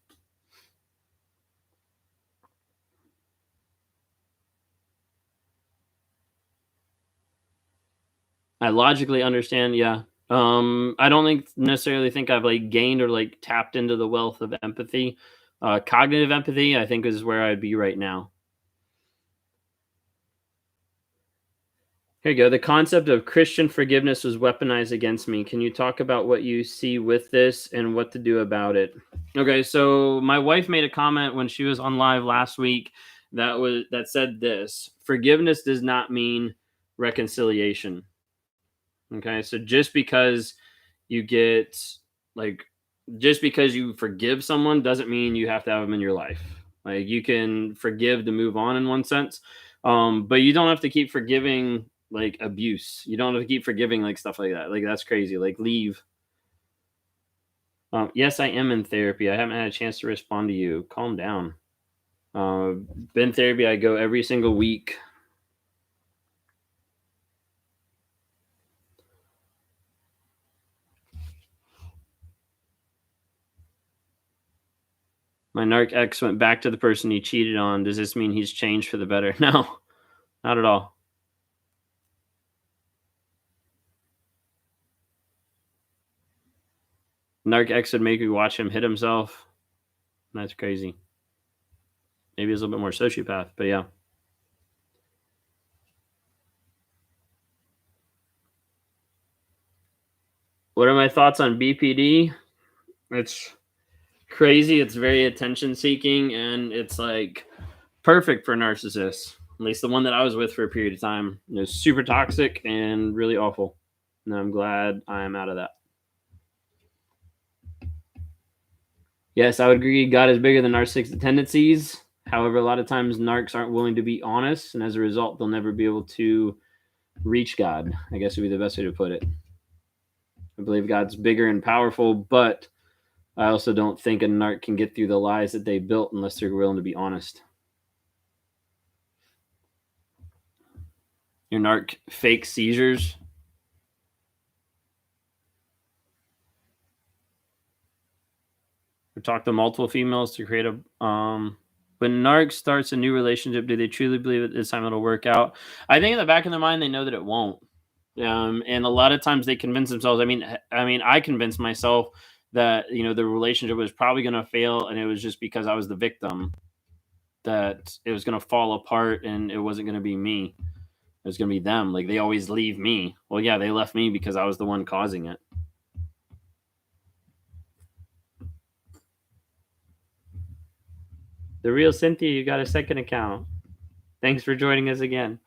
I logically understand, yeah. I don't necessarily think I've like gained or like tapped into the wealth of empathy. Cognitive empathy, I think, is where I'd be right now. Here you go. The concept of Christian forgiveness was weaponized against me. Can you talk about what you see with this and what to do about it? Okay, so my wife made a comment when she was on live last week that said this: forgiveness does not mean reconciliation. Okay, so you get like just because you forgive someone doesn't mean you have to have them in your life. Like you can forgive to move on in one sense, but you don't have to keep forgiving like abuse. You don't have to keep forgiving like stuff like that. Like that's crazy. Like leave. Yes, I am in therapy. I haven't had a chance to respond to you. Calm down. Uh, been therapy. I go every single week. My narc ex went back to the person he cheated on. Does this mean he's changed for the better? No, not at all. Narc X would make me watch him hit himself. That's crazy. Maybe he's a little bit more sociopath, but yeah. What are my thoughts on BPD? It's crazy. It's very attention seeking, and it's like perfect for narcissists. At least the one that I was with for a period of time. It was super toxic and really awful. And I'm glad I'm out of that. Yes, I would agree. God is bigger than narcissistic tendencies. However, a lot of times narcs aren't willing to be honest, and as a result, they'll never be able to reach God. I guess would be the best way to put it. I believe God's bigger and powerful, but I also don't think a narc can get through the lies that they built unless they're willing to be honest. Your narc fake seizures. We talked to multiple females to create a when narc starts a new relationship, do they truly believe that this time it'll work out? I think in the back of their mind they know that it won't. And a lot of times they convince themselves. I convinced myself that the relationship was probably going to fail, and it was just because I was the victim, that it was going to fall apart, and it wasn't going to be me. It was going to be them. Like they always leave me. Well, yeah, they left me because I was the one causing it. The real Cynthia, you got a second account. Thanks for joining us again.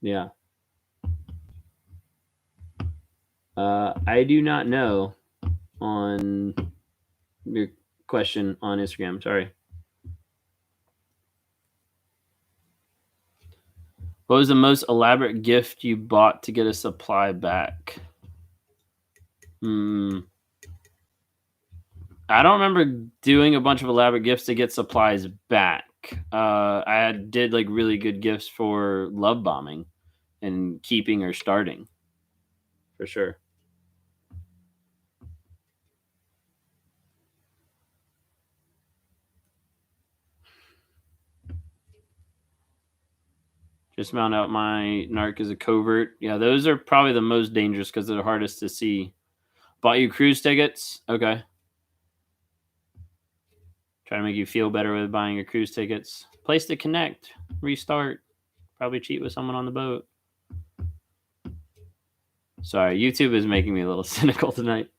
Yeah. I do not know on your question on Instagram. Sorry. What was the most elaborate gift you bought to get a supply back? I don't remember doing a bunch of elaborate gifts to get supplies back. Did like really good gifts for love bombing and keeping or starting, for sure. Just found out my narc is a covert. Yeah, those are probably the most dangerous because they're the hardest to see. Bought you cruise tickets? Okay. Try to make you feel better with buying your cruise tickets. Place to connect, restart. Probably cheat with someone on the boat. Sorry, YouTube is making me a little cynical tonight.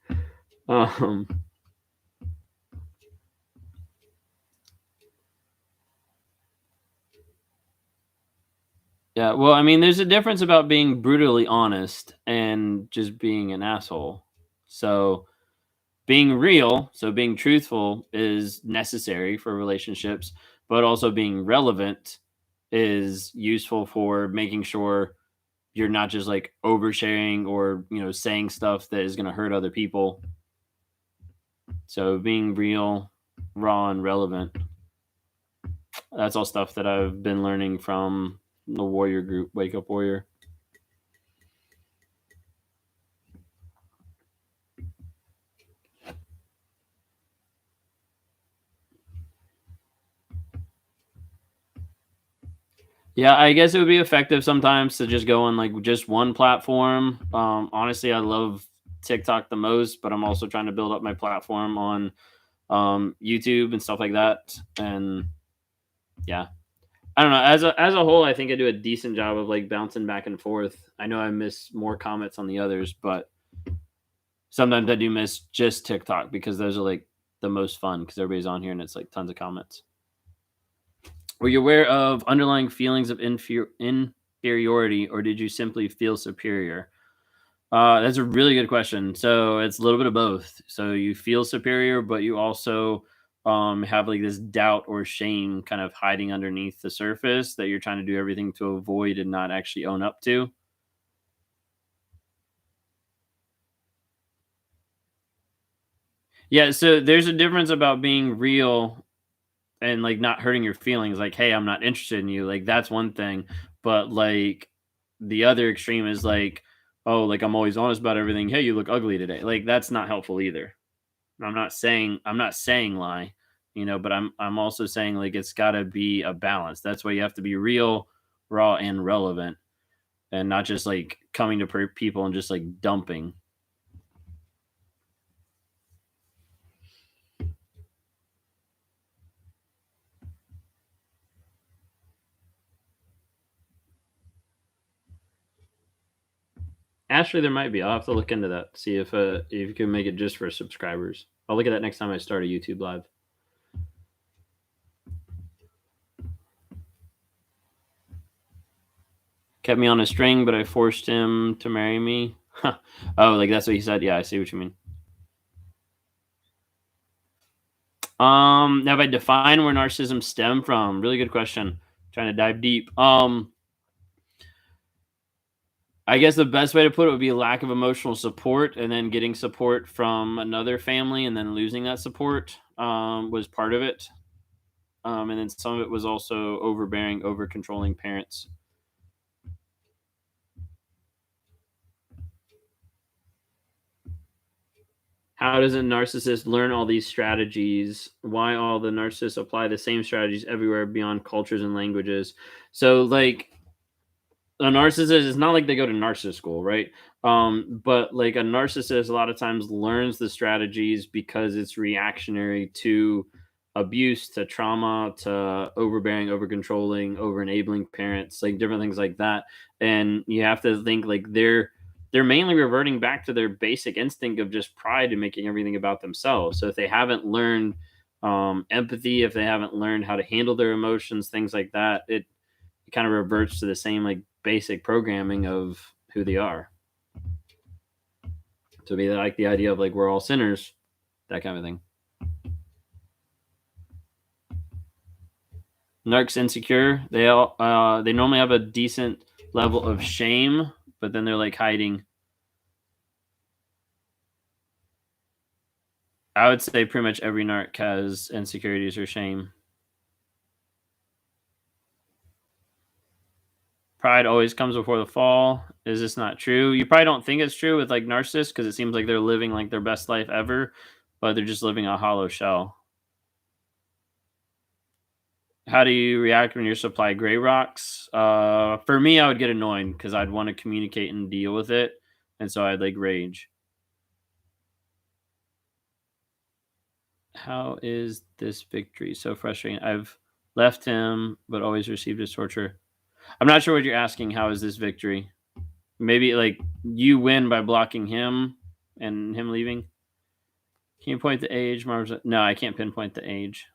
Yeah, well, I mean, there's a difference about being brutally honest and just being an asshole. So, being real, so being truthful is necessary for relationships, but also being relevant is useful for making sure you're not just like oversharing or, saying stuff that is going to hurt other people. So, being real, raw, and relevant. That's all stuff that I've been learning from the warrior group, Wake Up Warrior. Yeah, I guess it would be effective sometimes to just go on like just one platform. Honestly, I love TikTok the most, but I'm also trying to build up my platform on YouTube and stuff like that. And yeah, I don't know. As a whole, I think I do a decent job of like bouncing back and forth. I know I miss more comments on the others, but sometimes I do miss just TikTok because those are like the most fun because everybody's on here and it's like tons of comments. Were you aware of underlying feelings of inferiority, or did you simply feel superior? That's a really good question. So it's a little bit of both. So you feel superior, but you also have like this doubt or shame kind of hiding underneath the surface that you're trying to do everything to avoid and not actually own up to. Yeah. So there's a difference about being real and like not hurting your feelings. Like, hey, I'm not interested in you. Like that's one thing, but like the other extreme is like, oh, like I'm always honest about everything. Hey, you look ugly today. Like that's not helpful either. I'm not saying lie, but I'm also saying like it's got to be a balance. That's why you have to be real, raw, and relevant, and not just like coming to people and just like dumping. Actually, there might be. I'll have to look into that. See if you can make it just for subscribers. I'll look at that next time I start a YouTube live. Kept me on a string, but I forced him to marry me. Oh, like that's what he said. Yeah, I see what you mean. Now if I define where narcissism stem from, really good question. Trying to dive deep. I guess the best way to put it would be a lack of emotional support, and then getting support from another family, and then losing that support was part of it. And then some of it was also overbearing, over controlling parents. How does a narcissist learn all these strategies? Why all the narcissists apply the same strategies everywhere beyond cultures and languages? So, like, a narcissist, it's not like they go to narcissist school, right? But like a narcissist a lot of times learns the strategies because it's reactionary to abuse, to trauma, to overbearing, over controlling, over enabling parents, like different things like that. And you have to think like they're mainly reverting back to their basic instinct of just pride and making everything about themselves. So if they haven't learned empathy, if they haven't learned how to handle their emotions, things like that, it kind of reverts to the same like basic programming of who they are. To be like the idea of like we're all sinners, that kind of thing. Narcs insecure. They normally have a decent level of shame, but then they're like hiding. I would say pretty much every narc has insecurities or shame. Pride always comes before the fall. Is this not true? You probably don't think it's true with like narcissists because it seems like they're living like their best life ever, but they're just living a hollow shell. How do you react when you're supplied gray rocks? For me, I would get annoyed because I'd want to communicate and deal with it, and so I'd like rage. How is this victory so frustrating? I've left him, but always received his torture. I'm not sure what you're asking. How is this victory? Maybe like you win by blocking him and him leaving. Can you point the age? No, I can't pinpoint the age.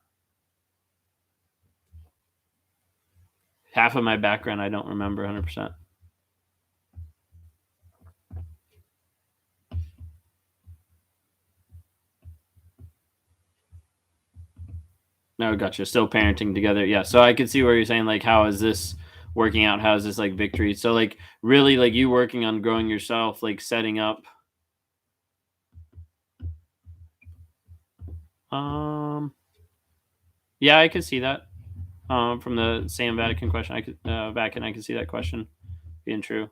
Half of my background I don't remember 100%. No, gotcha. Still parenting together. Yeah. So I could see where you're saying like, how is this working out? How is this like victory? So like really like you working on growing yourself, like setting up. Um. Yeah, I could see that. From the Sam Vatican question, Vatican, I could see that question being true.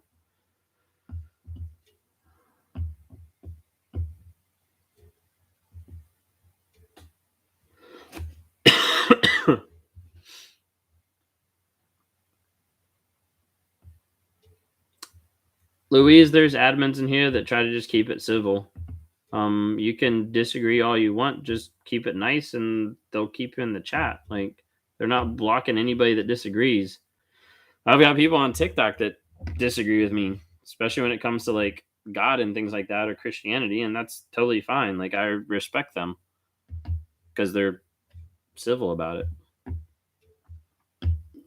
Louise, there's admins in here that try to just keep it civil. You can disagree all you want, just keep it nice and they'll keep you in the chat. Like, they're not blocking anybody that disagrees. I've got people on TikTok that disagree with me, especially when it comes to like God and things like that or Christianity, and that's totally fine. Like, I respect them because they're civil about it.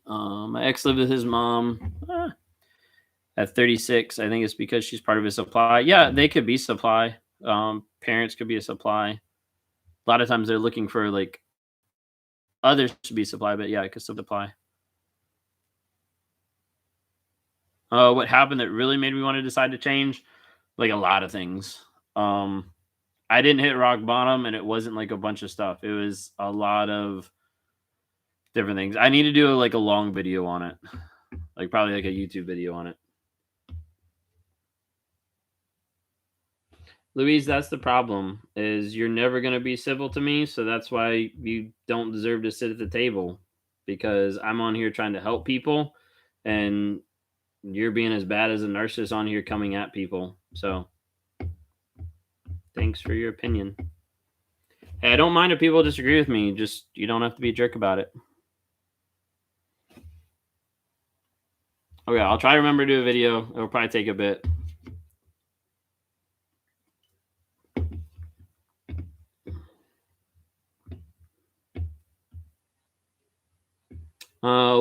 My ex lived with his mom at 36. I think it's because she's part of his supply. Yeah, they could be supply. Parents could be a supply. A lot of times they're looking for like others to be supply, but yeah, it could still apply. What happened that really made me want to decide to change? Like a lot of things. I didn't hit rock bottom, and it wasn't like a bunch of stuff. It was a lot of different things. I need to do like a long video on it, like probably like a YouTube video on it. Louise, that's the problem. Is you're never going to be civil to me, so that's why you don't deserve to sit at the table, because I'm on here trying to help people, and you're being as bad as a narcissist on here coming at people. So thanks for your opinion. Hey, I don't mind if people disagree with me. Just you don't have to be a jerk about it. Okay, I'll try to remember to do a video. It'll probably take a bit.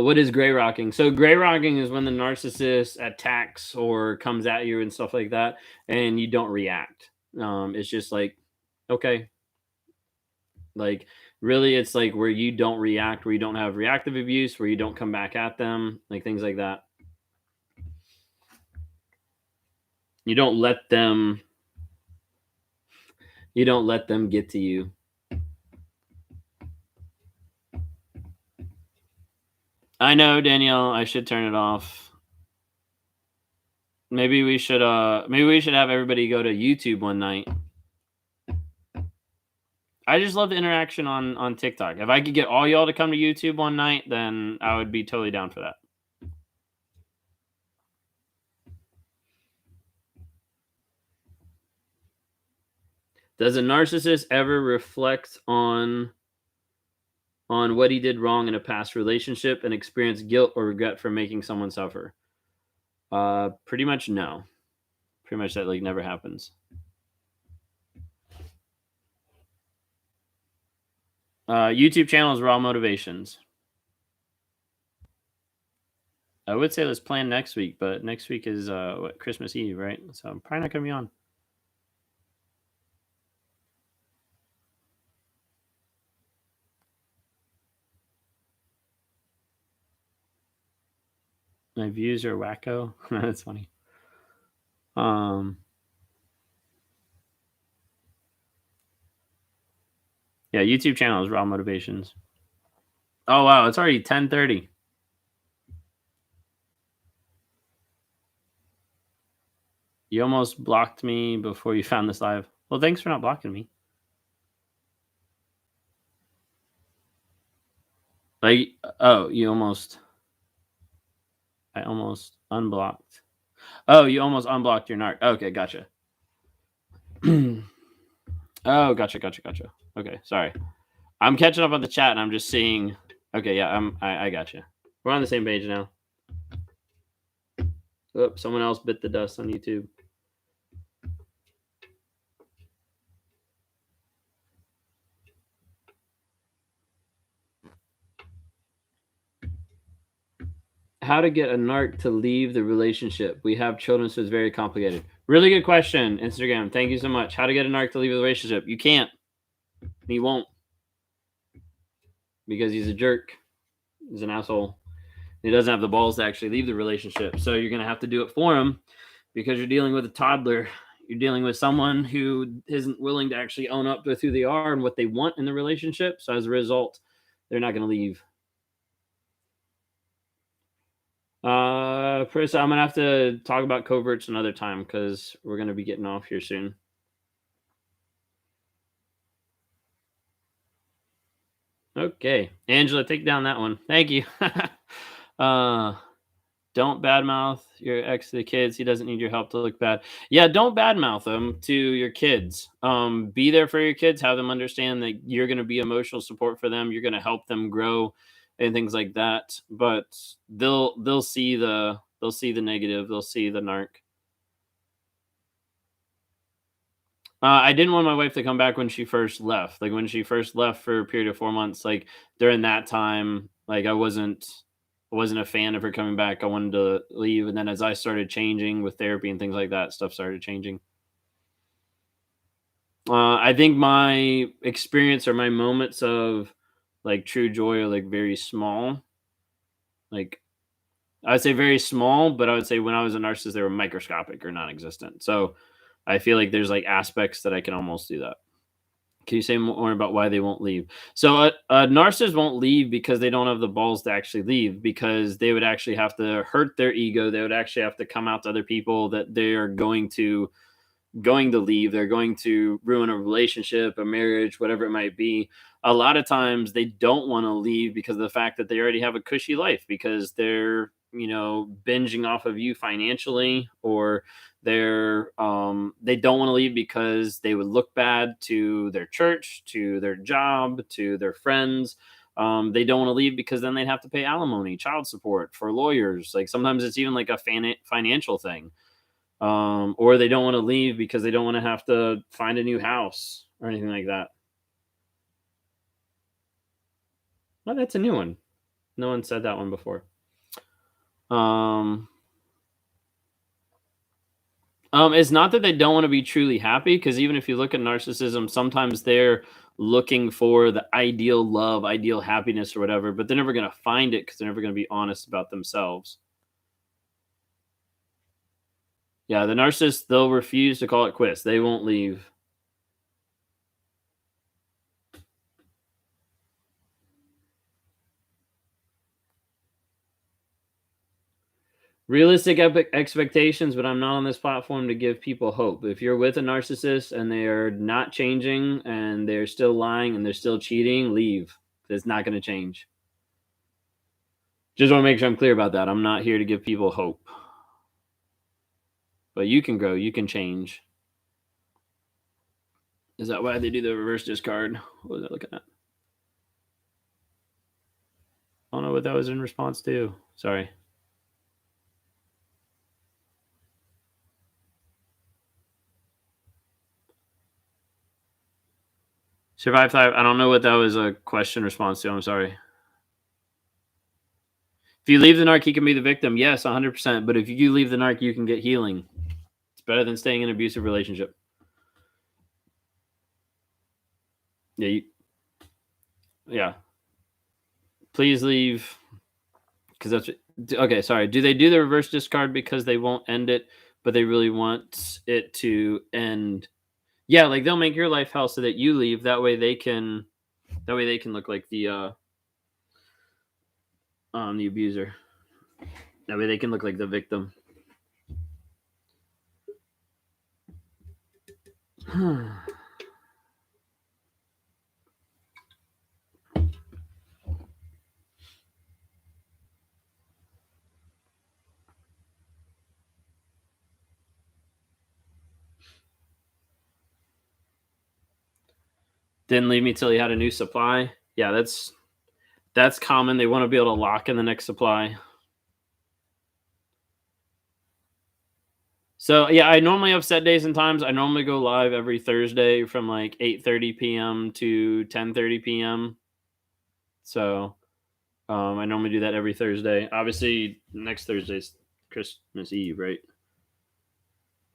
What is gray rocking? So gray rocking is when the narcissist attacks or comes at you and stuff like that, and you don't react. It's just like, okay, like really, it's like where you don't react, where you don't have reactive abuse, where you don't come back at them, like things like that. You don't let them. You don't let them get to you. I know, Danielle. I should turn it off. Maybe we should have everybody go to YouTube one night. I just love the interaction on TikTok. If I could get all y'all to come to YouTube one night, then I would be totally down for that. Does a narcissist ever reflect on what he did wrong in a past relationship and experience guilt or regret for making someone suffer? Pretty much no. Pretty much that like never happens. YouTube channel is Raw Motivations. I would say let's plan next week, but next week is Christmas Eve, right? So I'm probably not gonna be on. My views are wacko. That's funny. Yeah, YouTube channel is Raw Motivations. Oh wow, it's already 10:30. You almost blocked me before you found this live. Well, thanks for not blocking me. Like, oh, I almost unblocked. Oh, you almost unblocked your narc. Okay, gotcha. Oh, gotcha. Okay, sorry. I'm catching up on the chat and I'm just seeing. Okay, yeah, I gotcha. We're on the same page now. Oh, someone else bit the dust on YouTube. How to get a narc to leave the relationship? We have children, so it's very complicated. Really good question, Instagram. Thank you so much. How to get a narc to leave the relationship? You can't. He won't. Because he's a jerk. He's an asshole. He doesn't have the balls to actually leave the relationship. So you're going to have to do it for him because you're dealing with a toddler. You're dealing with someone who isn't willing to actually own up to who they are and what they want in the relationship. So as a result, they're not going to leave. First, I'm going to have to talk about coverts another time because we're going to be getting off here soon. Okay. Angela, take down that one. Thank you. Don't badmouth your ex to the kids. He doesn't need your help to look bad. Yeah, don't badmouth them to your kids. Be there for your kids. Have them understand that you're going to be emotional support for them. You're going to help them grow and things like that. But they'll see the negative. They'll see the narc. I didn't want my wife to come back when she first left. Like when she first left for a period of 4 months. Like during that time, like I wasn't a fan of her coming back. I wanted to leave, and then as I started changing with therapy and things like that, stuff started changing. I think my experience or my moments of like true joy are like very small. Like I would say very small, but I would say when I was a narcissist, they were microscopic or non-existent. So I feel like there's like aspects that I can almost do that. Can you say more about why they won't leave? So a narcissist won't leave because they don't have the balls to actually leave, because they would actually have to hurt their ego. They would actually have to come out to other people that they are going to leave. They're going to ruin a relationship, a marriage, whatever it might be. A lot of times they don't want to leave because of the fact that they already have a cushy life, because they're, binging off of you financially, or they don't want to leave because they would look bad to their church, to their job, to their friends. They don't want to leave because then they'd have to pay alimony, child support for lawyers. Like sometimes it's even like a financial thing. Or they don't want to leave because they don't want to have to find a new house or anything like that. Well, that's a new one. No one said that one before. It's not that they don't want to be truly happy, because even if you look at narcissism, sometimes they're looking for the ideal love, ideal happiness, or whatever, but they're never going to find it because they're never going to be honest about themselves. Yeah, the narcissist, they'll refuse to call it quits. They won't leave. Realistic expectations, but I'm not on this platform to give people hope. If you're with a narcissist and they are not changing and they're still lying and they're still cheating, leave. It's not going to change. Just want to make sure I'm clear about that. I'm not here to give people hope. But you can grow, you can change. Is that why they do the reverse discard? What was I looking at? I don't know what that was in response to. Sorry. Survive 5. I don't know what that was a question response to. I'm sorry. If you leave the narc, he can be the victim. Yes, 100%. But if you leave the narc, you can get healing. It's better than staying in an abusive relationship. Yeah. Please leave. Because that's okay. Sorry. Do they do the reverse discard because they won't end it, but they really want it to end? Yeah, like they'll make your life hell so that you leave. That way they can look like the abuser. That way they can look like the victim. Didn't leave me till he had a new supply. Yeah, that's common. They want to be able to lock in the next supply. So yeah, I normally have set days and times. I normally go live every Thursday from like 8:30 p.m. to 10:30 p.m. So I normally do that every Thursday. Obviously, next Thursday's Christmas Eve, right?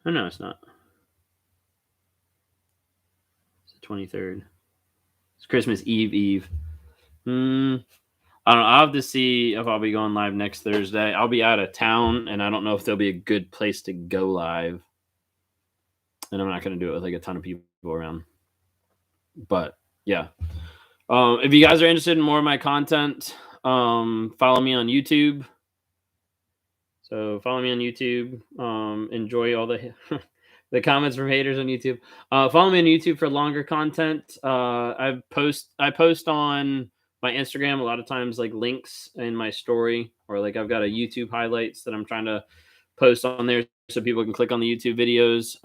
Oh no, it's not. It's the 23rd. It's Christmas Eve. I don't know. I'll have to see if I'll be going live next Thursday. I'll be out of town, and I don't know if there'll be a good place to go live. And I'm not going to do it with like a ton of people around. But yeah. If you guys are interested in more of my content, follow me on YouTube. So follow me on YouTube. Enjoy all the the comments from haters on YouTube. Follow me on YouTube for longer content. I post on my Instagram, a lot of times like links in my story, or like I've got a YouTube highlights that I'm trying to post on there so people can click on the YouTube videos.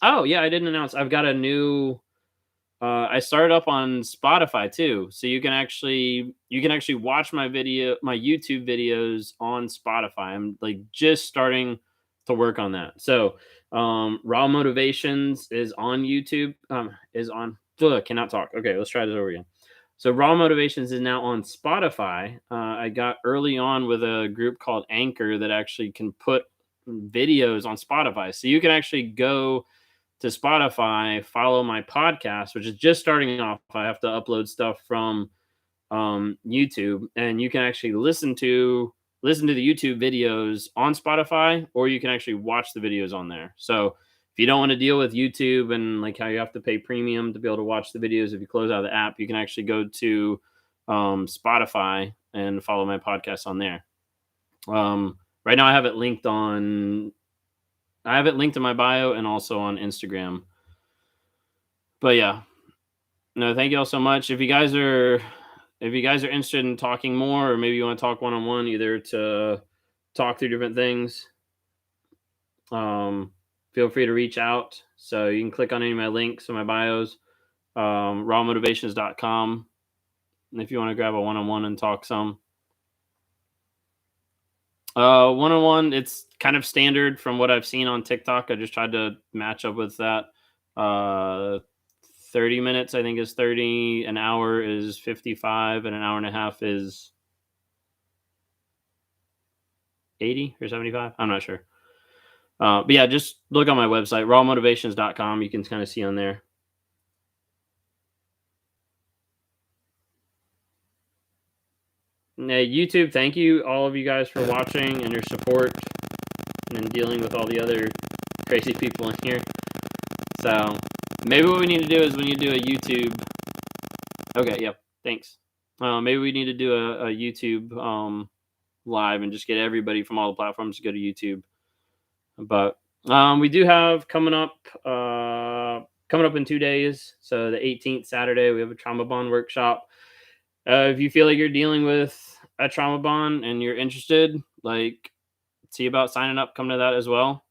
Oh yeah, I didn't announce. I've got a new. I started up on Spotify too, so you can actually watch my YouTube videos on Spotify. I'm like just starting to work on that. So, Raw Motivations is on YouTube. Is on. Ugh, cannot talk. Okay, let's try this over again. So, Raw Motivations is now on Spotify. I got early on with a group called Anchor that actually can put videos on Spotify, so you can actually go to Spotify, follow my podcast, which is just starting off. I have to upload stuff from YouTube, and you can actually listen to the YouTube videos on Spotify, or you can actually watch the videos on there. So if you don't want to deal with YouTube and like how you have to pay premium to be able to watch the videos, if you close out of the app, you can actually go to Spotify and follow my podcast on there. Right now, I have it linked in my bio and also on Instagram. But yeah, no, thank you all so much. If you guys are interested in talking more, or maybe you want to talk one on one, either to talk through different things, feel free to reach out. So you can click on any of my links in my bios, rawmotivations.com. And if you want to grab a one on one and talk some. One on one, it's kind of standard from what I've seen on TikTok. I just tried to match up with that. 30 minutes, I think, is 30. An hour is 55, and an hour and a half is 80 or 75. I'm not sure. But yeah, just look on my website, rawmotivations.com. You can kind of see on there. YouTube, thank you, all of you guys, for watching and your support and dealing with all the other crazy people in here. So maybe what we need to do is we need to do a YouTube. Okay, yep, thanks. Maybe we need to do a YouTube live and just get everybody from all the platforms to go to YouTube. But we do have coming up in 2 days. So the 18th, Saturday, we have a trauma bond workshop. If you feel like you're dealing with a trauma bond and you're interested, like, see about signing up, come to that as well.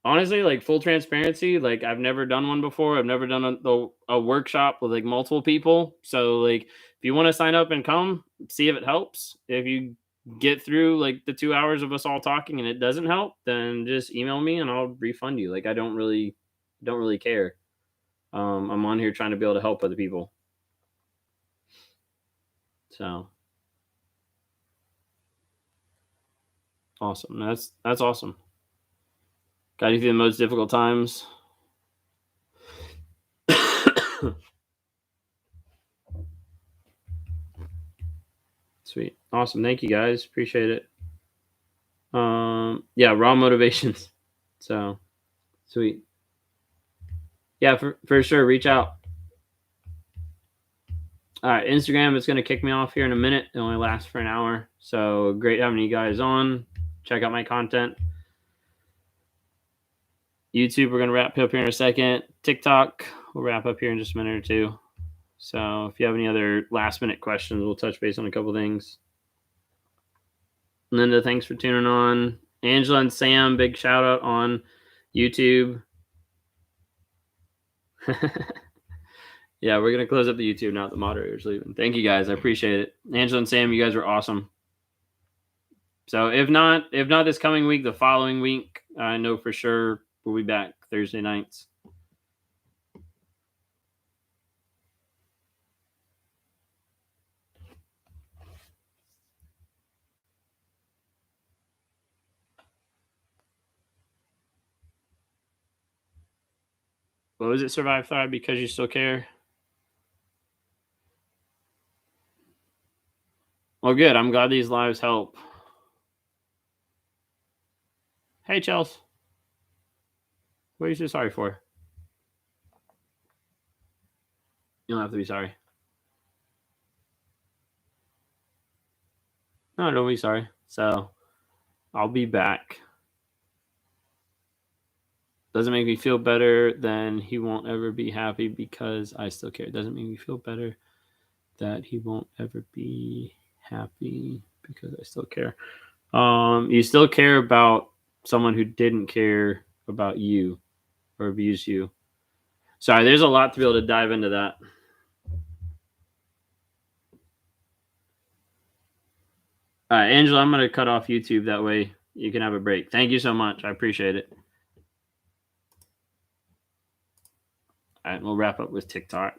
Honestly, like, full transparency, like, I've never done one before. I've never done a workshop with like multiple people. So like, if you want to sign up and come, see if it helps. If you get through like the 2 hours of us all talking and it doesn't help, then just email me and I'll refund you. Like, I don't really care. I'm on here trying to be able to help other people. So awesome. That's awesome. Got you through the most difficult times. Sweet. Awesome. Thank you guys. Appreciate it. Yeah, Raw Motivations. So sweet. Yeah, for sure. Reach out. All right, Instagram is going to kick me off here in a minute. It only lasts for an hour. So great having you guys on. Check out my content. YouTube, we're going to wrap up here in a second. TikTok, we'll wrap up here in just a minute or two. So if you have any other last minute questions, we'll touch base on a couple things. Linda, thanks for tuning on. Angela and Sam, big shout out on YouTube. Yeah, we're going to close up the YouTube now that the moderator's leaving. Thank you guys. I appreciate it. Angela and Sam, you guys were awesome. So if not this coming week, the following week, I know for sure we'll be back Thursday nights. What was it? Survive, thrive because you still care. Well, good. I'm glad these lives help. Hey, Chels. What are you so sorry for? You don't have to be sorry. No, don't be sorry. So, I'll be back. Doesn't make me feel better, then he won't ever be happy because I still care. Doesn't make me feel better. that he won't ever be happy because I still care. You still care about someone who didn't care about you or abuse you. Sorry, there's a lot to be able to dive into that. All right, Angela, I'm going to cut off YouTube. That way you can have a break. Thank you so much. I appreciate it. All right, we'll wrap up with TikTok.